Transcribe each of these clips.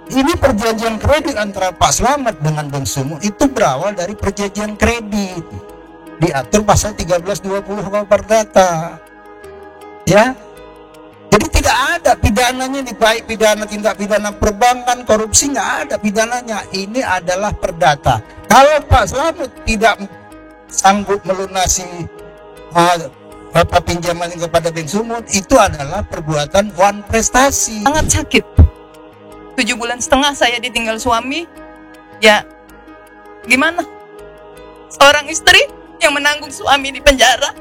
Ini perjanjian kredit antara Pak Slamet dengan Bang Sumut itu berawal dari perjanjian kredit. Diatur pasal 1320 Hukum Perdata. Ya. Jadi tidak ada pidananya nih, baik pidana tindak pidana perbankan, korupsi, nggak ada pidananya. Ini adalah perdata. Kalau Pak Slamet tidak sanggup melunasi pinjaman kepada Bang Sumut, itu adalah perbuatan wan prestasi. Sangat sakit. 7,5 bulan saya ditinggal suami. Ya, gimana? Seorang istri yang menanggung suami di penjara,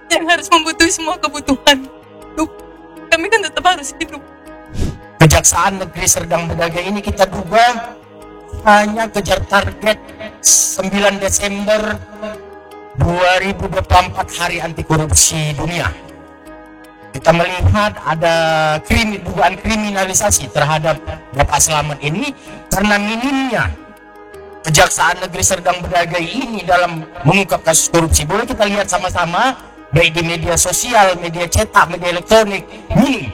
yang harus membutuhkan semua kebutuhan. Kami kan tetap harus hidup. Kejaksaan Negeri Serdang Bedagai ini kita duga hanya kejar target 9 Desember 2024 Hari Anti Korupsi Dunia. Kita melihat ada dugaan kriminalisasi terhadap Bapak Slamet ini karena minimnya Kejaksaan Negeri Serdang Bedagai ini dalam mengungkap kasus korupsi. Boleh kita lihat sama-sama baik di media sosial, media cetak, media elektronik, minim.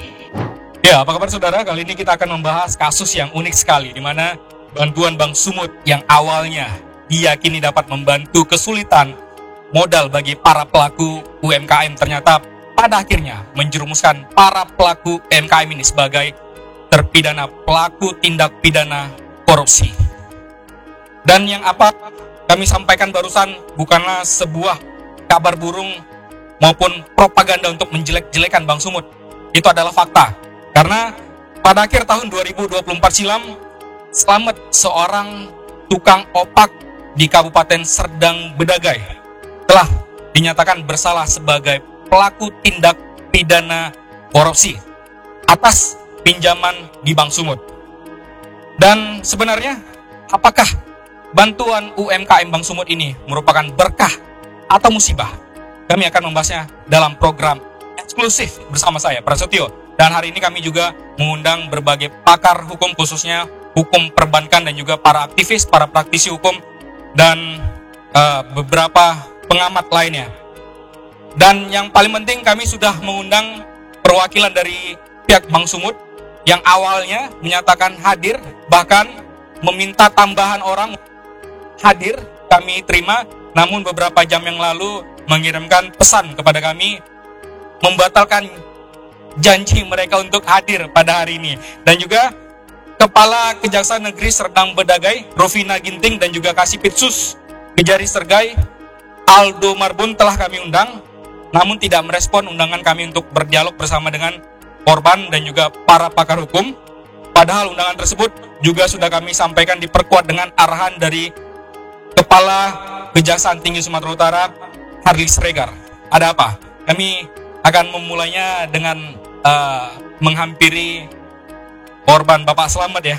Ya, apa kabar saudara? Kali ini kita akan membahas kasus yang unik sekali, di mana bantuan Bang Sumut yang awalnya diyakini dapat membantu kesulitan modal bagi para pelaku UMKM ternyata pada akhirnya menjerumuskan para pelaku UMKM ini sebagai terpidana pelaku tindak pidana korupsi. Dan yang apa kami sampaikan barusan bukanlah sebuah kabar burung maupun propaganda untuk menjelek-jelekan Bang Sumut. Itu adalah fakta. Karena pada akhir tahun 2024 silam, Slamet, seorang tukang opak di Kabupaten Serdang Bedagai, telah dinyatakan bersalah sebagai pelaku tindak pidana korupsi atas pinjaman di Bang Sumut. Dan sebenarnya, apakah bantuan UMKM Bang Sumut ini merupakan berkah atau musibah? Kami akan membahasnya dalam program eksklusif bersama saya, Prasetyo. Dan hari ini kami juga mengundang berbagai pakar hukum, khususnya hukum perbankan dan juga para aktivis, para praktisi hukum, dan beberapa pengamat lainnya. Dan yang paling penting kami sudah mengundang perwakilan dari pihak Bang Sumut yang awalnya menyatakan hadir, bahkan meminta tambahan orang hadir, kami terima. Namun beberapa jam yang lalu mengirimkan pesan kepada kami membatalkan janji mereka untuk hadir pada hari ini. Dan juga Kepala Kejaksaan Negeri Serdang Bedagai, Rofina Ginting, dan juga Kasipitsus Kejari Sergai, Aldo Marbun telah kami undang, namun tidak merespon undangan kami untuk berdialog bersama dengan korban dan juga para pakar hukum. Padahal undangan tersebut juga sudah kami sampaikan diperkuat dengan arahan dari Kepala Kejaksaan Tinggi Sumatera Utara, Harli Sregar. Ada apa? Kami akan memulainya dengan menghampiri korban Bapak Slamet ya.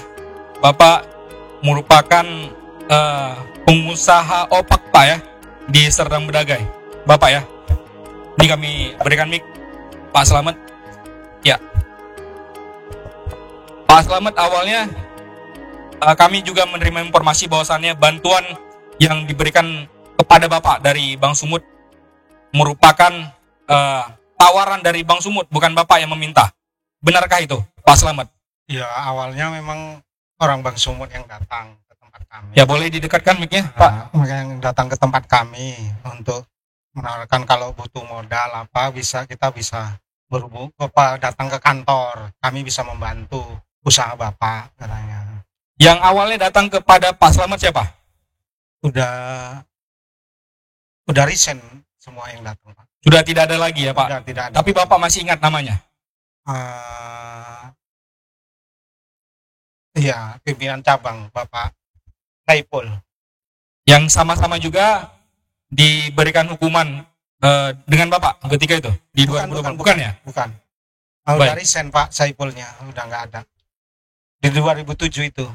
Bapak merupakan pengusaha opak Pak ya di Serdang Bedagai. Bapak ya. Ini kami berikan mic Pak Slamet. Ya. Pak Slamet, awalnya kami juga menerima informasi bahwasannya bantuan yang diberikan kepada Bapak dari Bang Sumut merupakan tawaran dari Bang Sumut, bukan Bapak yang meminta. Benarkah itu, Pak Slamet? Ya, awalnya memang orang Bang Sumut yang datang ke tempat kami. Ya, boleh didekatkan mic-nya, Pak. Yang datang ke tempat kami untuk menawarkan kalau butuh modal apa kita bisa berhubung datang ke kantor, kami bisa membantu usaha Bapak katanya. Yang awalnya datang kepada Pak Slamet siapa? Udah resign semua yang datang, Pak. Sudah tidak ada lagi ya, Pak? Sudah tidak ada. Tapi Bapak masih ingat namanya? Iya, pimpinan cabang Bapak Saipul. Yang sama-sama juga diberikan hukuman dengan Bapak ketika itu di 2020, bukan ya? Bukan. Udah resign Pak Saipulnya, udah nggak ada. Di 2007 itu.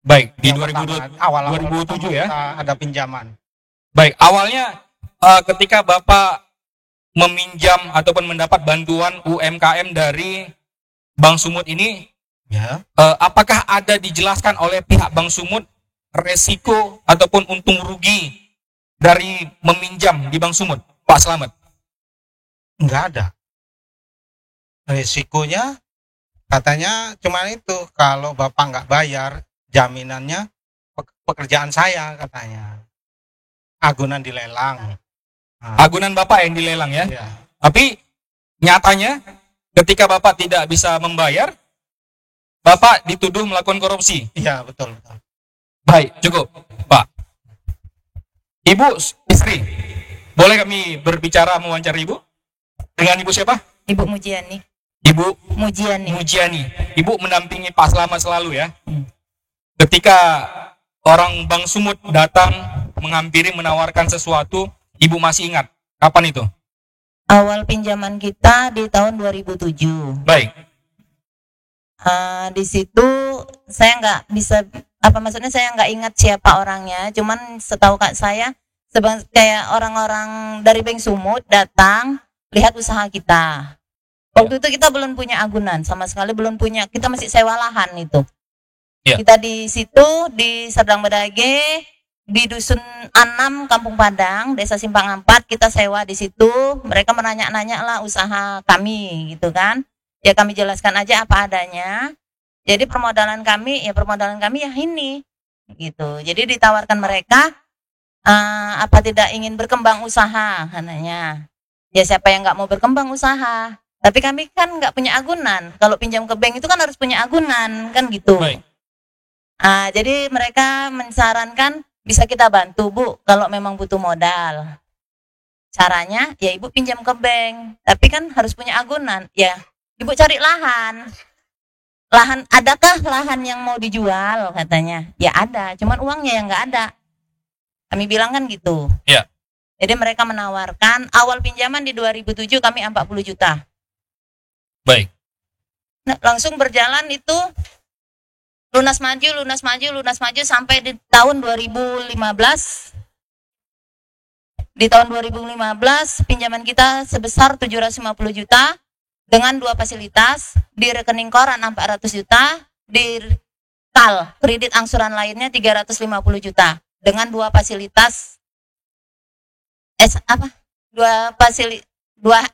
Baik, di Yang 2007 ya. Ada pinjaman. Baik, awalnya ketika Bapak meminjam ataupun mendapat bantuan UMKM dari Bang Sumut ini, ya, apakah ada dijelaskan oleh pihak Bang Sumut resiko ataupun untung rugi dari meminjam di Bang Sumut, Pak Slamet? Nggak ada. Resikonya Katanya cuma itu, kalau bapak nggak bayar, jaminannya pekerjaan saya katanya. Agunan dilelang. Nah, Agunan Bapak yang dilelang ya. iya. Tapi nyatanya ketika Bapak tidak bisa membayar, Bapak dituduh melakukan korupsi. Iya, betul, betul. Baik, cukup, Pak. Ibu istri, boleh kami berbicara mewawancara Ibu? Dengan Ibu siapa? Ibu Mujiani. Ibu Mujiani. Mujiani. Ibu mendampingi Pak Slamet selalu ya. Ketika orang Bang Sumut datang menghampiri menawarkan sesuatu, Ibu masih ingat kapan itu? Awal pinjaman kita di tahun 2007. Baik. Di situ saya nggak bisa, maksudnya saya nggak ingat siapa orangnya, cuman setahu kak saya kayak orang-orang dari Bank Sumut datang lihat usaha kita. Waktu itu kita belum punya agunan, sama sekali belum punya, kita masih sewa lahan itu. Ya. Kita di situ di Serdang Bedage, di Dusun 6 Kampung Padang, Desa Simpang 4, kita sewa di situ. Mereka menanya-nanya lah usaha kami gitu kan. Ya kami jelaskan aja apa adanya. Jadi permodalan kami ya ini gitu. Jadi ditawarkan mereka, apa tidak ingin berkembang usaha katanya. Ya siapa yang nggak mau berkembang usaha? Tapi kami kan nggak punya agunan. Kalau pinjam ke bank itu kan harus punya agunan kan gitu. Baik. Jadi mereka mensarankan bisa kita bantu Bu kalau memang butuh modal. Caranya ya Ibu pinjam ke bank, tapi kan harus punya agunan. Ya Ibu cari lahan. Adakah lahan yang mau dijual katanya? Ya ada, cuman uangnya yang nggak ada. Kami bilang kan gitu. Ya. Jadi mereka menawarkan awal pinjaman di 2007 kami 40 juta. Baik. Nah, langsung berjalan itu lunas maju sampai di tahun 2015. Di tahun 2015 pinjaman kita sebesar 750 juta dengan 2 fasilitas, di rekening koran 400 juta, di kredit angsuran lainnya 350 juta dengan 2 fasilitas 2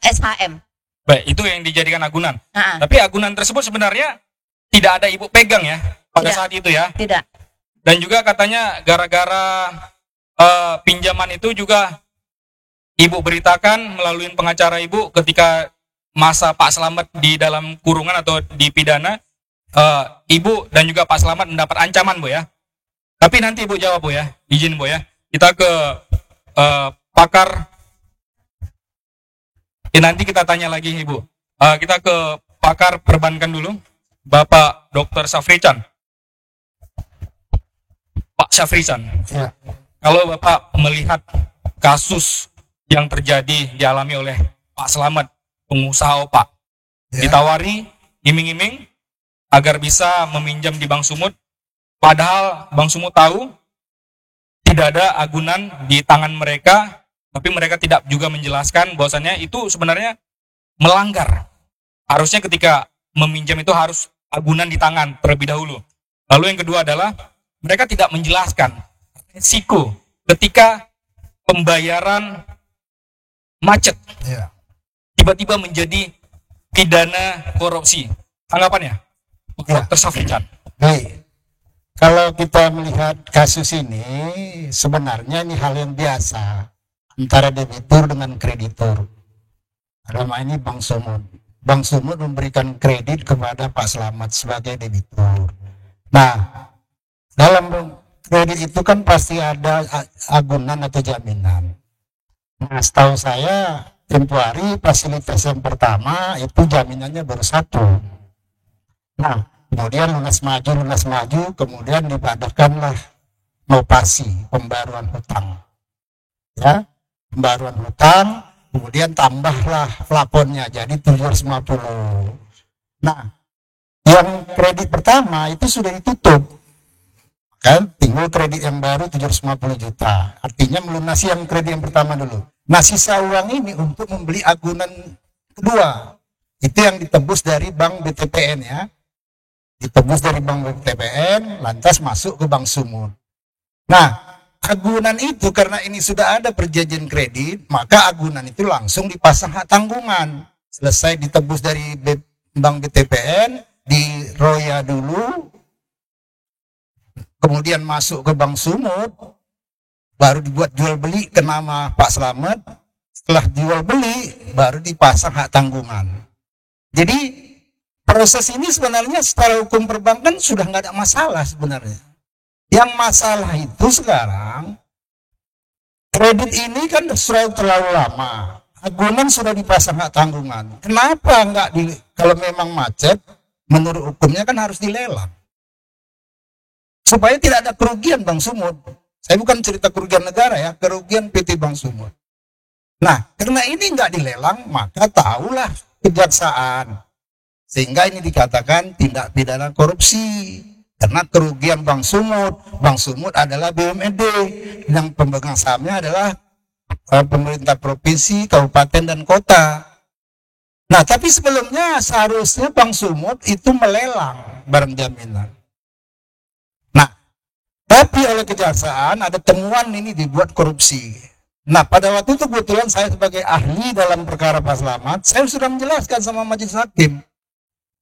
SHM. Baik, itu yang dijadikan agunan. Nah, Tapi agunan tersebut sebenarnya tidak ada Ibu pegang ya pada Tidak. saat itu ya. tidak. Dan juga katanya gara-gara pinjaman itu juga Ibu beritakan melalui pengacara Ibu ketika masa Pak Slamet di dalam kurungan atau dipidana, Ibu dan juga Pak Slamet mendapat ancaman Bu ya. Tapi nanti Ibu jawab Bu ya, izin Bu ya. Kita ke pakar. Nanti kita tanya lagi Ibu. Kita ke pakar perbankan dulu, Bapak Dr. Syafrican. Pak Syafrican, Ya. kalau Bapak melihat kasus yang terjadi dialami oleh Pak Slamet, pengusaha Pak, Ya. ditawari iming-iming agar bisa meminjam di Bank Sumut, padahal Bank Sumut tahu tidak ada agunan di tangan mereka, tapi mereka tidak juga menjelaskan bahwasannya itu sebenarnya melanggar. Harusnya ketika meminjam itu harus agunan di tangan terlebih dahulu. Lalu yang kedua adalah mereka tidak menjelaskan risiko ketika pembayaran macet Ya. tiba-tiba menjadi pidana korupsi. Tanggapannya, Ya. Dr. Syafrican. Baik. Kalau kita melihat kasus ini, sebenarnya ini hal yang biasa antara debitur dengan kreditur. Dalam hal ini Bank Sumut. Bank Sumut memberikan kredit kepada Pak Slamet sebagai debitur. Nah, dalam kredit itu kan pasti ada agunan atau jaminan. Nah, setahu saya tempo hari fasilitas yang pertama itu jaminannya baru 1. Nah, kemudian lunas maju, kemudian diadakanlah novasi pembaruan hutang. Ya, pembaruan hutang, kemudian tambahlah plafonnya jadi 750. Nah, yang kredit pertama itu sudah ditutup. Kan tinggal kredit yang baru 750 juta. Artinya melunasi yang kredit yang pertama dulu. Nah, sisa uang ini untuk membeli agunan kedua. Itu yang ditebus dari Bank BTPN ya. Ditebus dari Bank BTPN, lantas masuk ke Bank Sumut. Nah, agunan itu karena ini sudah ada perjanjian kredit, maka agunan itu langsung dipasang hak tanggungan. Selesai ditebus dari Bank BTPN, di Roya dulu, kemudian masuk ke Bank Sumut, baru dibuat jual beli ke nama Pak Slamet. Setelah jual beli baru dipasang hak tanggungan. Jadi proses ini sebenarnya secara hukum perbankan sudah nggak ada masalah sebenarnya. Yang masalah itu sekarang kredit ini kan sudah terlalu lama. Agunan sudah dipasang hak tanggungan. Kenapa nggak kalau memang macet, menurut hukumnya kan harus dilelang. Supaya tidak ada kerugian Bank Sumut. Saya bukan cerita kerugian negara ya, kerugian PT Bank Sumut. Nah, karena ini nggak dilelang, maka tahulah kejaksaan. Sehingga ini dikatakan tindak pidana korupsi. Karena kerugian Bank Sumut adalah BUMD. Yang pemegang sahamnya adalah pemerintah provinsi, kabupaten, dan kota. Nah, tapi sebelumnya seharusnya Bank Sumut itu melelang barang jaminan. Nah, tapi oleh kejaksaan ada temuan ini dibuat korupsi. Nah, pada waktu itu kebetulan saya sebagai ahli dalam perkara Pak Slamet, saya sudah menjelaskan sama majelis hakim.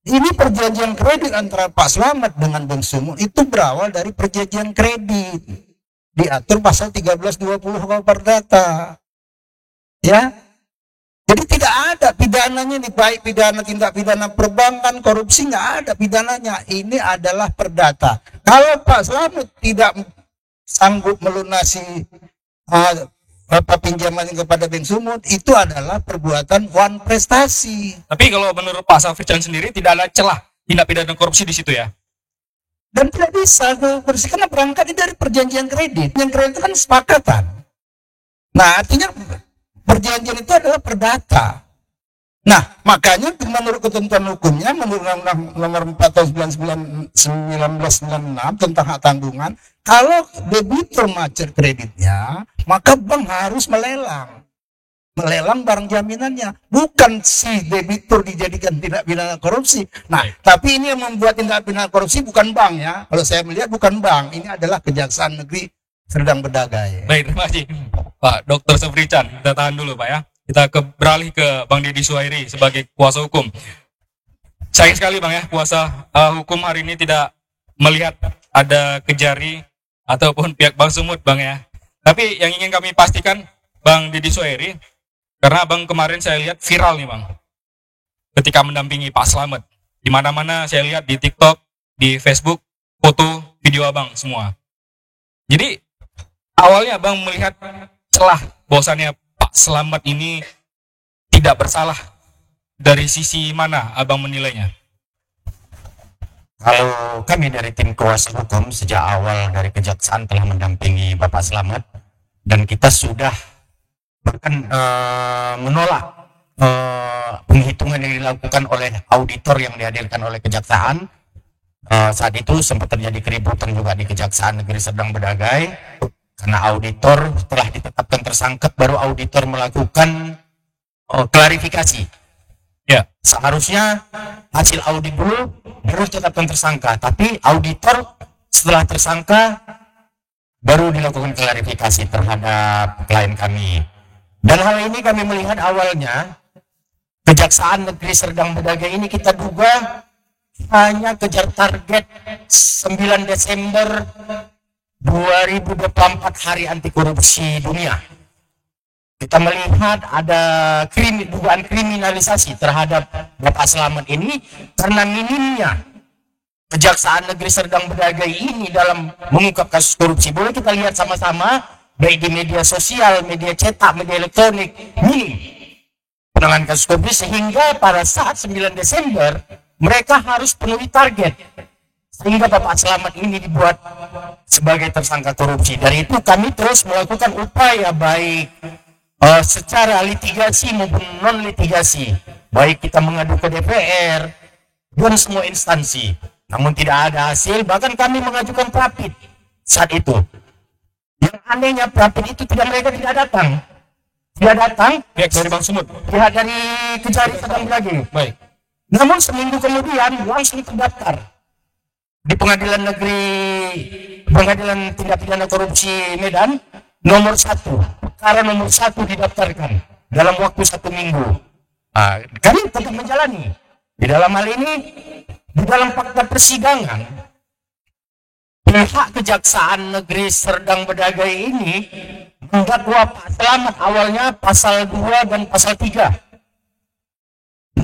Ini perjanjian kredit antara Pak Slamet dengan Bank Sumut itu berawal dari perjanjian kredit. Diatur pasal 1320 KUH Perdata. Ya. Jadi tidak ada pidananya nih, baik pidana tindak pidana perbankan, korupsi, nggak ada pidananya. Ini adalah perdata. Kalau Pak Slamet tidak sanggup melunasi pinjaman kepada Bank Sumut, itu adalah perbuatan wan prestasi. Tapi kalau menurut Pak Safrican sendiri tidak ada celah tindak pidana korupsi di situ ya? Dan tidak bisa korupsi karena berangkat dari perjanjian kredit. Yang kredit itu kan sepakatan. Nah, artinya perjanjian itu adalah perdata. Nah, makanya menurut ketentuan hukumnya, menurut Undang-Undang Nomor 4 Tahun 1996 tentang hak tanggungan, kalau debitur macet kreditnya, maka bank harus melelang barang jaminannya, bukan si debitur dijadikan tindak pidana korupsi. Nah, tapi ini yang membuat tindak pidana korupsi bukan bank ya. Kalau saya melihat bukan bank, ini adalah Kejaksaan Negeri Serdang Bedagai. Baik, terima kasih Pak Dr. Safrican. Kita tahan dulu Pak ya. Kita beralih ke Bang Deddy Suhairi sebagai kuasa hukum. Sayang sekali Bang ya, kuasa hukum hari ini tidak melihat ada Kejari ataupun pihak Bank Sumut Bang ya. Tapi yang ingin kami pastikan Bang Deddy Suhairi, karena Bang kemarin saya lihat viral nih Bang, ketika mendampingi Pak Slamet. Di mana-mana saya lihat di TikTok, di Facebook, foto, video Abang semua. Jadi awalnya Bang melihat celah bahwasannya Pak Slamet ini tidak bersalah. Dari sisi mana Abang menilainya? Kalau kami dari tim kuasa hukum sejak awal dari kejaksaan telah mendampingi Bapak Slamet, dan kita sudah bahkan menolak penghitungan yang dilakukan oleh auditor yang dihadirkan oleh kejaksaan. Saat itu sempat terjadi keributan juga di Kejaksaan Negeri Serdang Bedagai karena auditor telah ditetapkan tersangka, baru auditor melakukan klarifikasi. Ya, seharusnya hasil audit dulu baru ditetapkan tersangka, tapi auditor setelah tersangka baru dilakukan klarifikasi terhadap klien kami. Dan hal ini kami melihat awalnya Kejaksaan Negeri Serdang Bedagai ini kita duga hanya kejar target 9 Desember 2024 Hari Anti Korupsi Dunia. Kita melihat ada dugaan kriminalisasi terhadap Bapak Slamet ini karena minimnya Kejaksaan Negeri Serdang Bedagai ini dalam mengungkap kasus korupsi. Boleh kita lihat sama-sama, baik di media sosial, media cetak, media elektronik, minim penanganan kasus korupsi, sehingga pada saat 9 Desember mereka harus penuhi target. Sehingga Bapak Slamet ini dibuat sebagai tersangka korupsi. Dari itu kami terus melakukan upaya baik secara litigasi maupun non litigasi, baik kita mengadu ke DPR dan semua instansi, namun tidak ada hasil. Bahkan kami mengajukan prapit saat itu. Yang anehnya prapit itu mereka tidak datang pihak dari Bank Sumut, pihak dari Kejari Serdang Bedagai. baik. Namun seminggu kemudian langsung terdaftar di Pengadilan Tindak Pidana Korupsi Medan nomor 1, perkara nomor 1 didaftarkan dalam waktu 1 minggu. Kami tetap menjalani. Di dalam hal ini di dalam fakta persidangan, pihak Kejaksaan Negeri Serdang Bedagai ini mendakwa Pak Slamet awalnya pasal 2 dan pasal 3.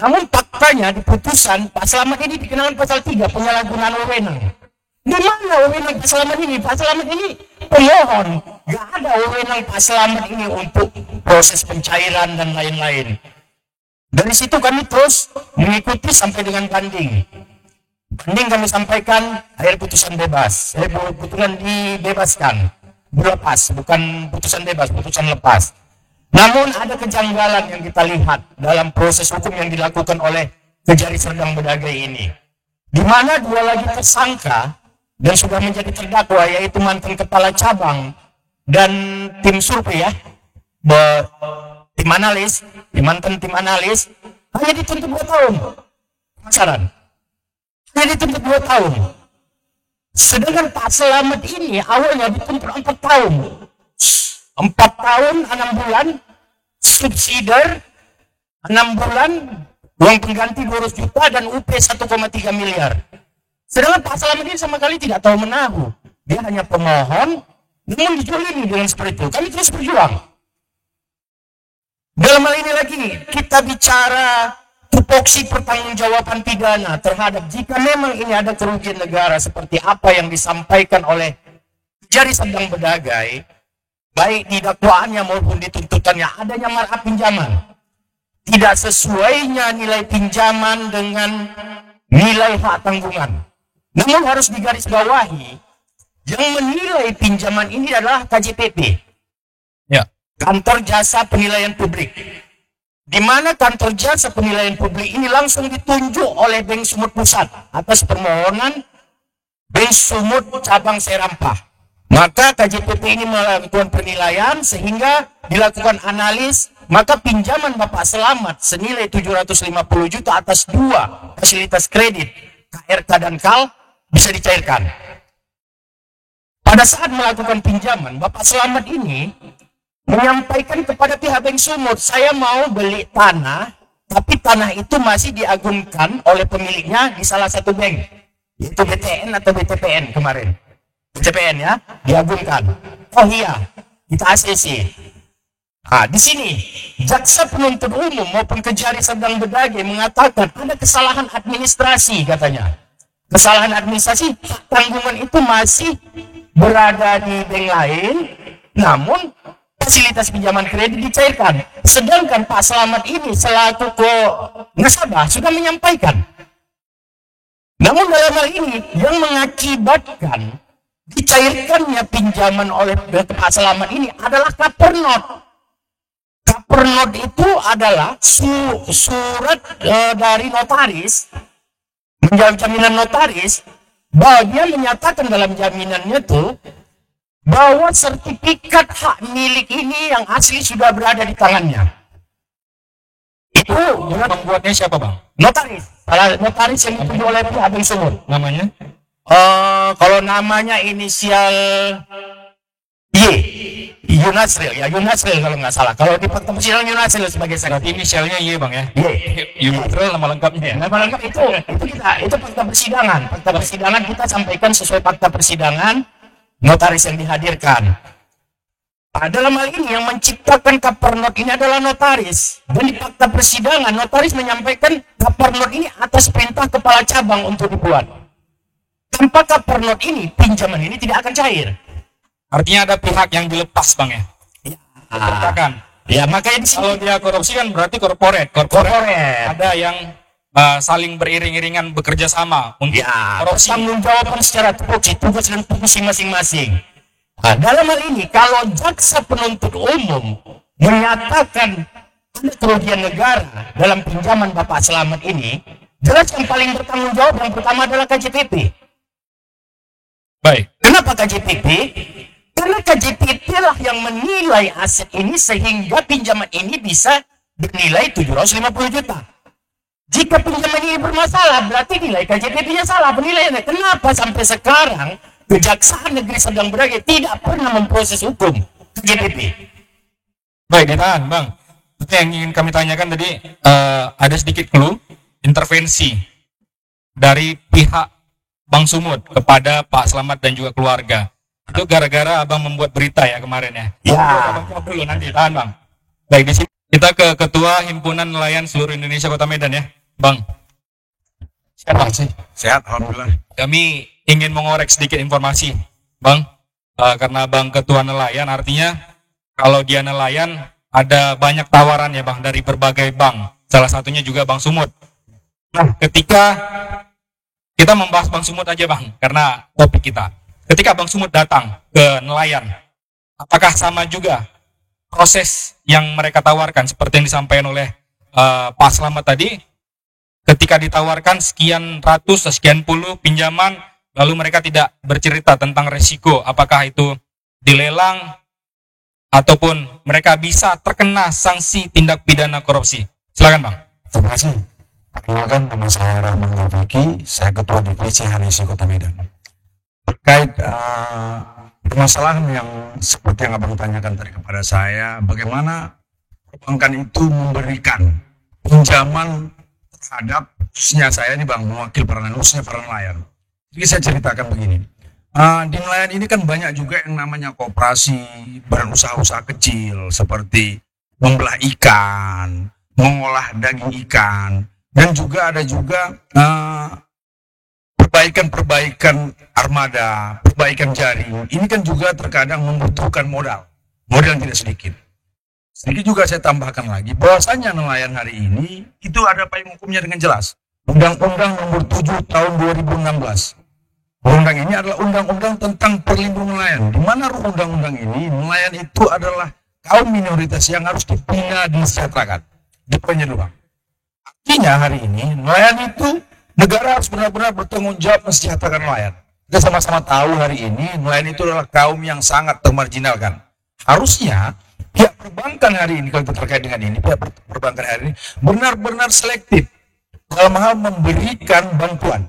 Namun faktanya di putusan Pak Slamet ini dikenakan pasal 3, penyalahgunaan wewenang. Di mana wewenang Pak Slamet ini? Pak Slamet ini pemohon. Gak ada wewenang Pak Slamet ini untuk proses pencairan dan lain-lain. Dari situ kami terus mengikuti sampai dengan banding. Banding kami sampaikan, akhir putusan bebas. Putusan dibebaskan. Dilepas, bukan putusan bebas, putusan lepas. Namun ada kejanggalan yang kita lihat dalam proses hukum yang dilakukan oleh Kejari Serdang Bedagai ini. Di mana dua lagi tersangka dan sudah menjadi terdakwa, yaitu mantan kepala cabang dan tim survei ya, mantan tim analis, hanya dituntut 2 tahun. Pemasaran. Hanya dituntut 2 tahun. Sedangkan Pak Slamet ini awalnya dituntut 4 tahun. 4 tahun, 6 bulan, subsidiar, 6 bulan, uang pengganti 200 juta, dan UP 1,3 miliar. Sedangkan Pak Slamet ini sama kali tidak tahu menahu. Dia hanya pemohon, namun dijolimi dengan seperti itu. Kami terus berjuang. Dalam hal ini lagi, kita bicara tupoksi pertanggungjawaban pidana terhadap jika memang ini ada kerugian negara seperti apa yang disampaikan oleh Kejari Serdang Bedagai, baik di dakwaannya maupun di tuntutannya, adanya markup pinjaman. Tidak sesuainya nilai pinjaman dengan nilai hak tanggungan. Namun harus digarisbawahi, yang menilai pinjaman ini adalah KJPP. Ya. Kantor Jasa Penilaian Publik. Di mana kantor jasa penilaian publik ini langsung ditunjuk oleh Bank Sumut Pusat atas permohonan Bank Sumut Cabang Serampah. Maka KJPP ini melakukan penilaian sehingga dilakukan analis, maka pinjaman Bapak Slamet senilai 750 juta atas 2 fasilitas kredit KRK dan KAL bisa dicairkan. Pada saat melakukan pinjaman, Bapak Slamet ini menyampaikan kepada pihak Bank Sumut, saya mau beli tanah, tapi tanah itu masih diagunkan oleh pemiliknya di salah satu bank, yaitu BTN atau BTPN kemarin. BTPN ya, diagunkan. Oh iya, kita ACC. Nah, di sini jaksa penuntut umum maupun Kejari Serdang Bedagai mengatakan ada kesalahan administrasi katanya. Kesalahan administrasi, tanggungan itu masih berada di bank lain, namun fasilitas pinjaman kredit dicairkan. Sedangkan Pak Slamet ini selaku nasabah sudah menyampaikan. Namun dalam hal ini yang mengakibatkan dicairkannya pinjaman oleh Pak Slamet ini adalah Kapernot. Kapernot itu adalah surat dari notaris, menjawab jaminan notaris, bahwa dia menyatakan dalam jaminannya itu bahwa sertifikat hak milik ini yang asli sudah berada di tangannya. Itu Membuatnya siapa, Bang? notaris. Notaris yang ditunjuk oleh pihak Bank Sumut. Namanya? Kalau namanya inisial Y, Yunasril ya, Yunasril kalau nggak salah. Kalau di fakta persidangan Yunasril sebagai saksi. Inisialnya Y, Bang ya? Y. Yunasril nama lengkapnya ya? Nama lengkap itu fakta persidangan. Fakta persidangan kita sampaikan sesuai fakta persidangan notaris yang dihadirkan. Dalam hal ini yang menciptakan Kapernot ini adalah notaris. Dan di fakta persidangan notaris menyampaikan Kapernot ini atas perintah kepala cabang untuk dibuat. Tanpa Kapernot ini pinjaman ini tidak akan cair. Artinya ada pihak yang dilepas, Bang ya? Dipertakan. Ya makanya di sini Kalau dia korupsi kan berarti korporat. Ada yang saling beriring-iringan bekerja sama untuk korupsi. tanggung jawaban secara tupoksi, tugas dan fungsi masing-masing. Dalam hal ini, kalau jaksa penuntut umum menyatakan ada kerugian negara dalam pinjaman Bapak Slamet ini, jelas yang paling bertanggung jawab yang pertama adalah KJPP. Baik. Kenapa KJPP? Karena KJPP lah yang menilai aset ini sehingga pinjaman ini bisa bernilai 750 juta. Jika pinjaman ini bermasalah, berarti nilai KJPP-nya salah penilaiannya. Kenapa sampai sekarang Kejaksaan Negeri Serdang Bedagai tidak pernah memproses hukum KJPP? Baik, ditahan, Bang. Itu yang ingin kami tanyakan tadi, ada sedikit clue intervensi dari pihak Bang Sumut kepada Pak Slamet dan juga keluarga. Itu gara-gara abang membuat berita ya kemarin ya. Ya. Abang jawab dulu nanti, tahan bang. Baik, di sini kita ke Ketua Himpunan Nelayan Seluruh Indonesia Kota Medan ya, Bang. Sehat bang? Sehat, alhamdulillah. Kami ingin mengorek sedikit informasi, Bang. Karena Bang Ketua Nelayan, artinya kalau dia nelayan ada banyak tawaran ya Bang dari berbagai bank. Salah satunya juga Bang Sumut. Nah, ketika kita membahas Bang Sumut aja Bang, karena topik kita. Ketika Bang Sumut datang ke nelayan, apakah sama juga proses yang mereka tawarkan seperti yang disampaikan oleh Pak Slamet tadi? Ketika ditawarkan sekian ratus, sekian puluh pinjaman, lalu mereka tidak bercerita tentang resiko, apakah itu dilelang ataupun mereka bisa terkena sanksi tindak pidana korupsi. Silakan Bang. Terima kasih. Perkenalkan, nama saya Rahman Gafiki, saya Ketua Divisi HNSI Kota Medan. Terkait permasalahan yang seperti yang Abang tanyakan tadi kepada saya, bagaimana perbankan itu memberikan pinjaman terhadap, khususnya saya ini Bang, mewakil para nelayan. Jadi saya ceritakan begini, di nelayan ini kan banyak juga yang namanya koperasi, badan usaha-usaha kecil, seperti membelah ikan, mengolah daging ikan, dan juga ada juga perbaikan armada, perbaikan jaring. Ini kan juga terkadang membutuhkan modal yang tidak sedikit. Sedikit juga saya tambahkan lagi, bahwasanya nelayan hari ini itu ada payung hukumnya dengan jelas. Undang-Undang Nomor 7 Tahun 2016. Undang ini adalah undang-undang tentang perlindungan nelayan. Di mana undang-undang ini, nelayan itu adalah kaum minoritas yang harus dibina dan disejahterakan. Di poinnya dulu Bang. Artinya hari ini nelayan itu negara harus benar-benar bertanggung jawab mensejahterakan nelayan. Kita sama-sama tahu hari ini nelayan itu adalah kaum yang sangat termarginalkan. Harusnya pihak perbankan hari ini, kalau terkait dengan ini, pihak perbankan hari ini benar-benar selektif dalam hal memberikan bantuan,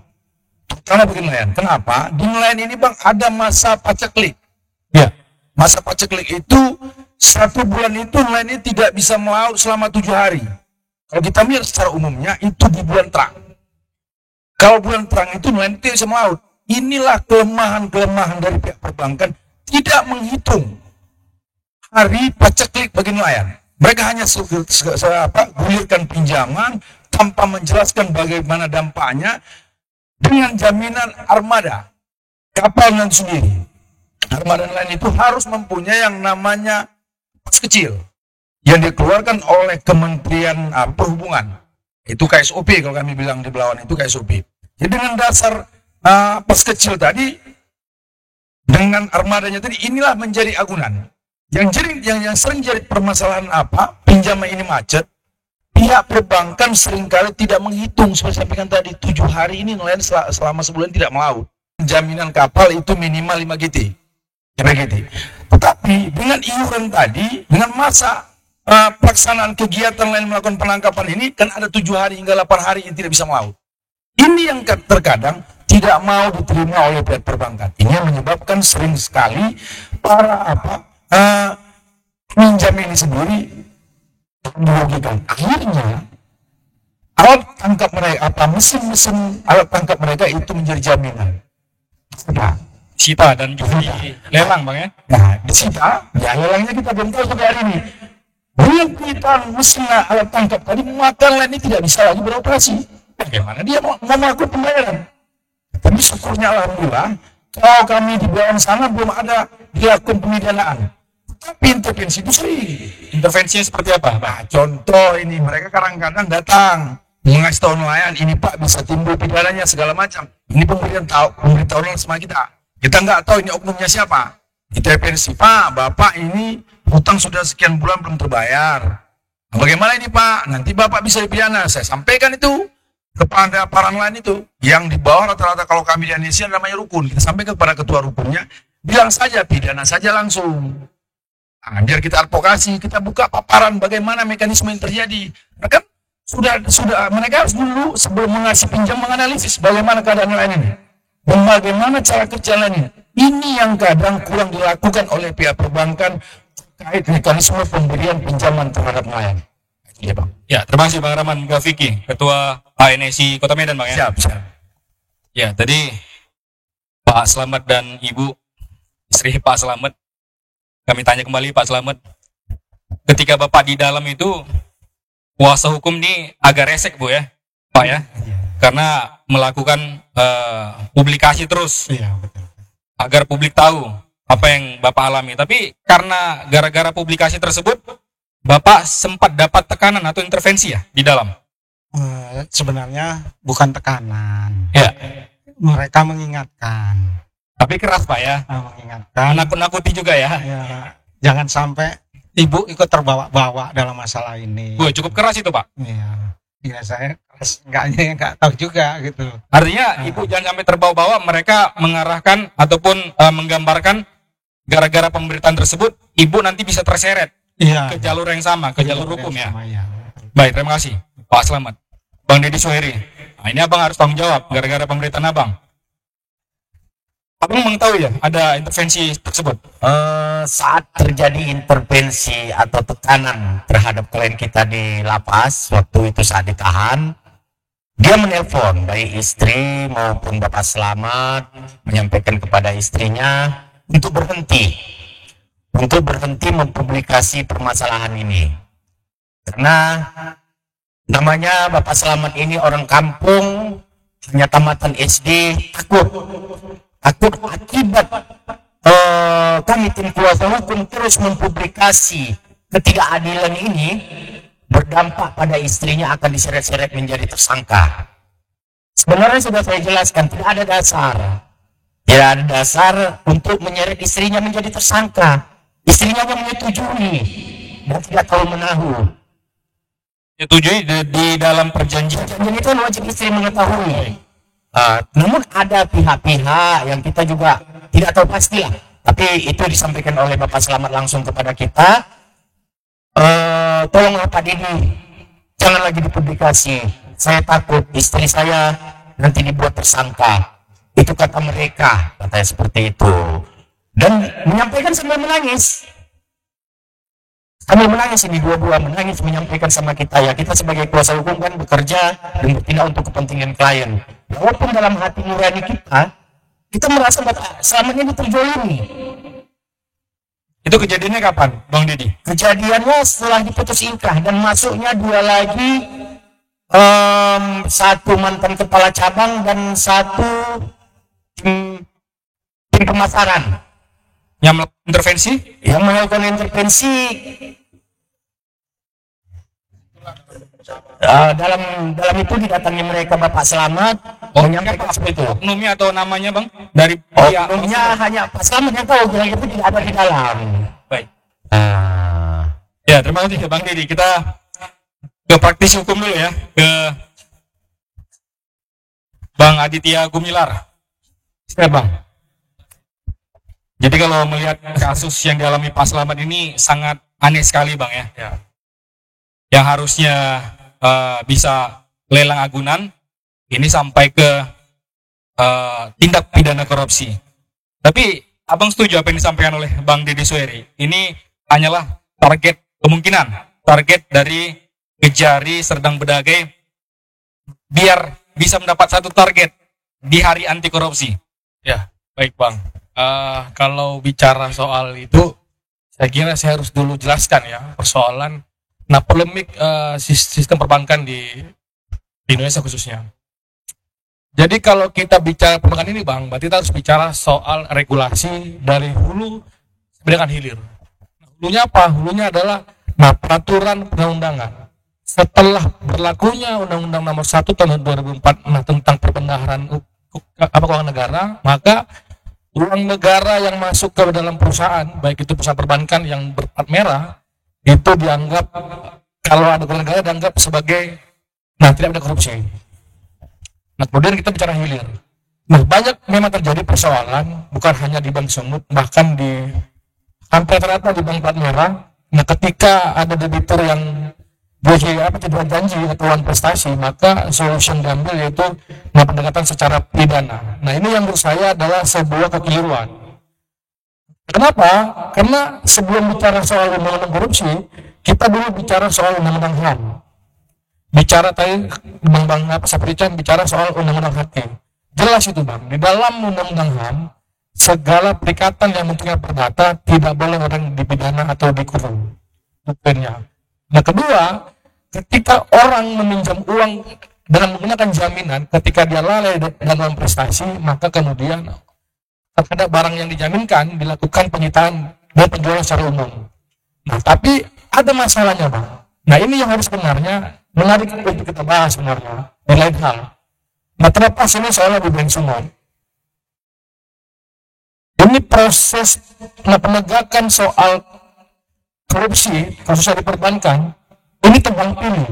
terutama bagi nelayan. Kenapa? Di nelayan ini Bang ada masa paceklik. Ya, masa paceklik itu 1 bulan itu nelayan ini tidak bisa melaut selama 7 hari. Kalau kita melihat secara umumnya itu di bulan terang. Kalau bulan terang itu nelayan tidak bisa melaut. Inilah kelemahan-kelemahan dari pihak perbankan, tidak menghitung hari paceklik bagi nelayan. Mereka hanya gulirkan pinjaman tanpa menjelaskan bagaimana dampaknya dengan jaminan armada kapal nanti sendiri. Armada nelayan itu harus mempunyai yang namanya pas kecil yang dikeluarkan oleh Kementerian Perhubungan. Itu KSOP, kalau kami bilang di Belawan itu KSOP. Jadi dengan dasar pas kecil tadi, dengan armadanya tadi, inilah menjadi agunan. Yang sering jadi permasalahan apa? Pinjaman ini macet. Pihak perbankan seringkali tidak menghitung, seperti saya sampaikan tadi, 7 hari ini nelayan selama sebulan tidak melaut. Jaminan kapal itu minimal 5 GT. Tetapi dengan iuran tadi, dengan masa pelaksanaan kegiatan lain melakukan penangkapan ini, kan ada 7 hari hingga 8 hari yang tidak bisa melaut. Ini yang terkadang tidak mau diterima oleh pihak perbankan. Ini yang menyebabkan sering sekali para pinjam ini sendiri merugikan. Akhirnya alat tangkap mereka, mesin alat tangkap mereka itu menjadi jaminan. Nah, Sita dan juga lelang Bang ya. Nah, disita, ya lelangnya kita belum tahu sampai hari ini. Dengan kita mesin alat tangkap tadi, maka nelayan ini tidak bisa lagi beroperasi. Bagaimana dia mau melakukan pembayaran? Tapi syukurnya alhamdulillah, kalau kami di bawah sana belum ada dilakukan pemidanaan. Tapi intervensi itu sering. Intervensinya seperti apa? Nah, contoh ini, mereka kadang-kadang datang mengasih tahu nelayan, ini Pak bisa timbul pidananya segala macam. Ini pemberitahuan sama kita. Kita nggak tahu ini oknumnya siapa. Intervensi, Pak, Bapak ini hutang sudah sekian bulan belum terbayar. Nah, bagaimana ini Pak? Nanti Bapak bisa dipidana. Saya sampaikan itu kepada para nelayan itu. Yang di bawah rata-rata kalau kami di Indonesia namanya rukun. Kita sampaikan kepada ketua rukunnya, bilang saja, pidana saja langsung. Nah, biar kita advokasi, kita buka paparan bagaimana mekanisme yang terjadi. Mereka mereka harus dulu sebelum mengasih pinjam menganalisis bagaimana keadaan nelayan ini. Dan bagaimana cara kerja lainnya. Ini yang kadang kurang dilakukan oleh pihak perbankan terkait mekanisme pemberian pinjaman terhadap nelayan. Iya Bang. Ya, terima kasih Bang Rahman Gafiki, Ketua HNSI Kota Medan Bang ya. Siap. Ya, tadi Pak Slamet dan Ibu istri Pak Slamet, kami tanya kembali Pak Slamet, ketika Bapak di dalam itu kuasa hukum ini agak resek Bu ya, Pak ya, karena melakukan publikasi terus Iya, betul. agar publik tahu apa yang Bapak alami. Tapi karena gara-gara publikasi tersebut, Bapak sempat dapat tekanan atau intervensi ya di dalam. Sebenarnya bukan tekanan. Ya, Mereka mengingatkan, tapi keras Pak ya, mengingatkan. nakut-nakuti juga ya. Ya, jangan sampai ibu ikut terbawa-bawa dalam masalah ini. Gue cukup keras itu Pak. Iya, ya saya keras enggaknya nggak tahu juga gitu. Artinya Ibu jangan sampai terbawa-bawa, mereka mengarahkan ataupun menggambarkan gara-gara pemberitaan tersebut Ibu nanti bisa terseret Iya. ke jalur yang sama, ke jalur hukum ya. Sama, ya. Baik, terima kasih Pak Slamet. Bang Deddy Suheri. Nah, ini Abang harus tanggung jawab gara-gara pemberitaan Abang. Abang mengetahui ya ada intervensi tersebut. Saat terjadi intervensi atau tekanan terhadap klien kita di lapas, waktu itu saat ditahan, dia menelpon baik istri maupun Bapak Slamet, menyampaikan kepada istrinya untuk berhenti mempublikasi permasalahan ini, karena namanya Bapak Slamet ini orang kampung, hanya tamatan SD, takut akibat kami tim kuasa hukum terus mempublikasi ketidakadilan ini berdampak pada istrinya akan diseret-seret menjadi tersangka. Sebenarnya sudah saya jelaskan, tidak ada dasar untuk menyeret istrinya menjadi tersangka. Istrinya hanya menyetujui dan tidak tahu menahu. Setujui di dalam perjanjian. Perjanjian itu wajib istri mengetahui. Namun ada pihak-pihak yang kita juga tidak tahu pastilah, tapi itu disampaikan oleh Bapak Slamet langsung kepada kita. Tolonglah Pak Deddy, jangan lagi dipublikasi. Saya takut istri saya nanti dibuat tersangka. Itu kata mereka, katanya seperti itu. Dan menyampaikan sambil menangis. Sambil menangis ini dua-dua menangis menyampaikan sama kita, ya kita sebagai kuasa hukum kan bekerja dan bertindak untuk kepentingan klien. Walaupun dalam hati nurani kita merasa selama ini terjolimi. Itu kejadiannya kapan, Bang Deddy? Kejadiannya setelah diputus inkrah dan masuknya dua lagi, satu mantan kepala cabang dan satu tim pemasaran Yang melakukan intervensi? yang melakukan intervensi dalam itu didatangi mereka Bapak Slamet menyampaikan seperti itu. Oknumnya atau namanya Bang? Dari Oknumnya hanya Pak Slamet yang tahu, yang itu tidak ada di dalam. Baik. Ya, terima kasih Bang Deddy. Kita ke praktis hukum dulu ya, ke Bang Aditya Gumilar. Ya Bang. Jadi kalau melihat kasus yang dialami Pak Slamet ini sangat aneh sekali Bang ya. Yang harusnya bisa lelang agunan, ini sampai ke tindak pidana korupsi. Tapi Abang setuju apa yang disampaikan oleh Bang Deddy Suheri? Ini hanyalah target kemungkinan, target dari Kejari Serdang Bedagai biar bisa mendapat satu target di hari anti korupsi. Ya, baik Bang. Kalau bicara soal itu, saya kira saya harus dulu jelaskan ya persoalan. Nah, polemik sistem perbankan di Indonesia khususnya. Jadi kalau kita bicara perbankan ini Bang, berarti kita harus bicara soal regulasi dari hulu sampai dengan hilir. Hulunya apa? Hulunya adalah peraturan perundang-undangan. Setelah berlakunya Undang-Undang Nomor 1 Tahun 2004 tentang perbendaharaan keuangan negara, maka uang negara yang masuk ke dalam perusahaan, baik itu perusahaan perbankan yang berplat merah, itu dianggap, kalau ada uang negara dianggap sebagai, tidak ada korupsi. Nah, kemudian kita bicara hilir. Nah, banyak memang terjadi persoalan, bukan hanya di Bank Sumut, bahkan di hampir rata di bank plat merah. Nah, ketika ada debitur yang tidak janji atau uang prestasi, maka solusi yang diambil yaitu pendekatan secara pidana. Nah, ini yang menurut saya adalah sebuah kekeliruan. Kenapa? Karena sebelum bicara soal undang-undang korupsi, kita dulu bicara soal undang-undang HAM. Bicara tadi Bang Sapri bicara soal undang-undang hakim. jelas itu Bang, di dalam undang-undang HAM segala perikatan yang bentuknya perdata tidak boleh orang dipidana atau dikurung poinnya. Nah kedua, ketika orang meminjam uang dengan menggunakan jaminan, ketika dia lalai dalam prestasi, maka kemudian terhadap barang yang dijaminkan dilakukan penyitaan dan penjualan secara umum. Nah tapi ada masalahnya Bang. Nah ini yang harus sebenarnya menarik untuk kita bahas sebenarnya di lain hal. Nah terlepas ini soalnya di Bank Sumut, ini proses penegakan soal korupsi kasusnya di perbankan ini tebang pilih,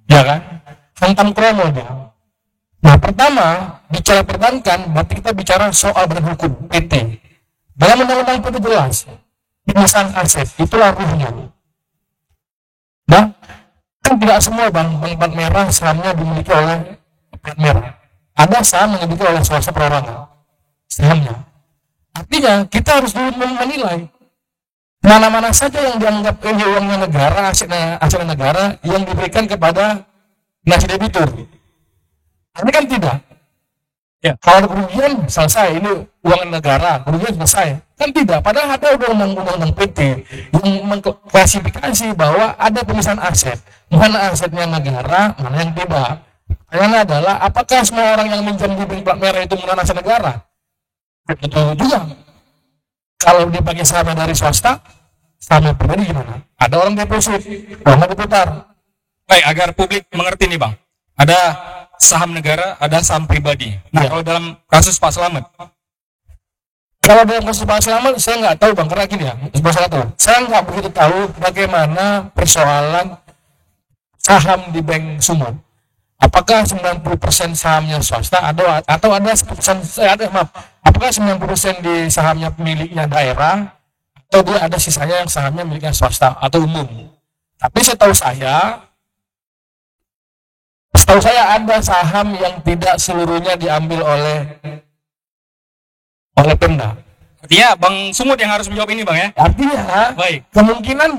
ya kan, hantam kromo dia. Nah pertama bicara perbankan berarti kita bicara soal badan hukum PT. Dalam undang-undang PT jelas pemisahan aset itulah ruhnya. Nah kan tidak semua bank merah sahamnya dimiliki oleh plat merah. Ada saham yang dimiliki oleh swasta perorangan sahamnya. Artinya kita harus dulu menilai mana-mana saja yang dianggap ini uangnya negara, aset negara yang diberikan kepada nasib debitur. Ini kan tidak. Ya, kalau ada kerugian selesai, ini uang negara, kerugian selesai. Kan tidak. Padahal ada undang-undang PT yang mengklasifikasi bahwa ada pemisahan aset. Mana asetnya negara, mana yang tidak. Pertanyaannya adalah apakah semua orang yang minjam di plat merah itu menggunakan aset negara? Betul juga. Kalau dipakai saham dari swasta, saham pribadi gimana? Ada orang deposit, uangnya diputar. Baik, agar publik mengerti nih Bang. Ada saham negara, ada saham pribadi. Nah, kalau dalam kasus Pak Slamet? Kalau dalam kasus Pak Slamet, saya nggak tahu Bang, karena gini ya, saya nggak begitu tahu bagaimana persoalan saham di Bank Sumut. Apakah 90% sahamnya swasta atau ada 10%, apakah 90% di sahamnya pemiliknya daerah atau dia ada sisanya yang sahamnya miliknya swasta atau umum. Tapi setahu saya ada saham yang tidak seluruhnya diambil oleh Pemda. Artinya Bang Sumut yang harus menjawab ini Bang ya? Artinya baik, kemungkinan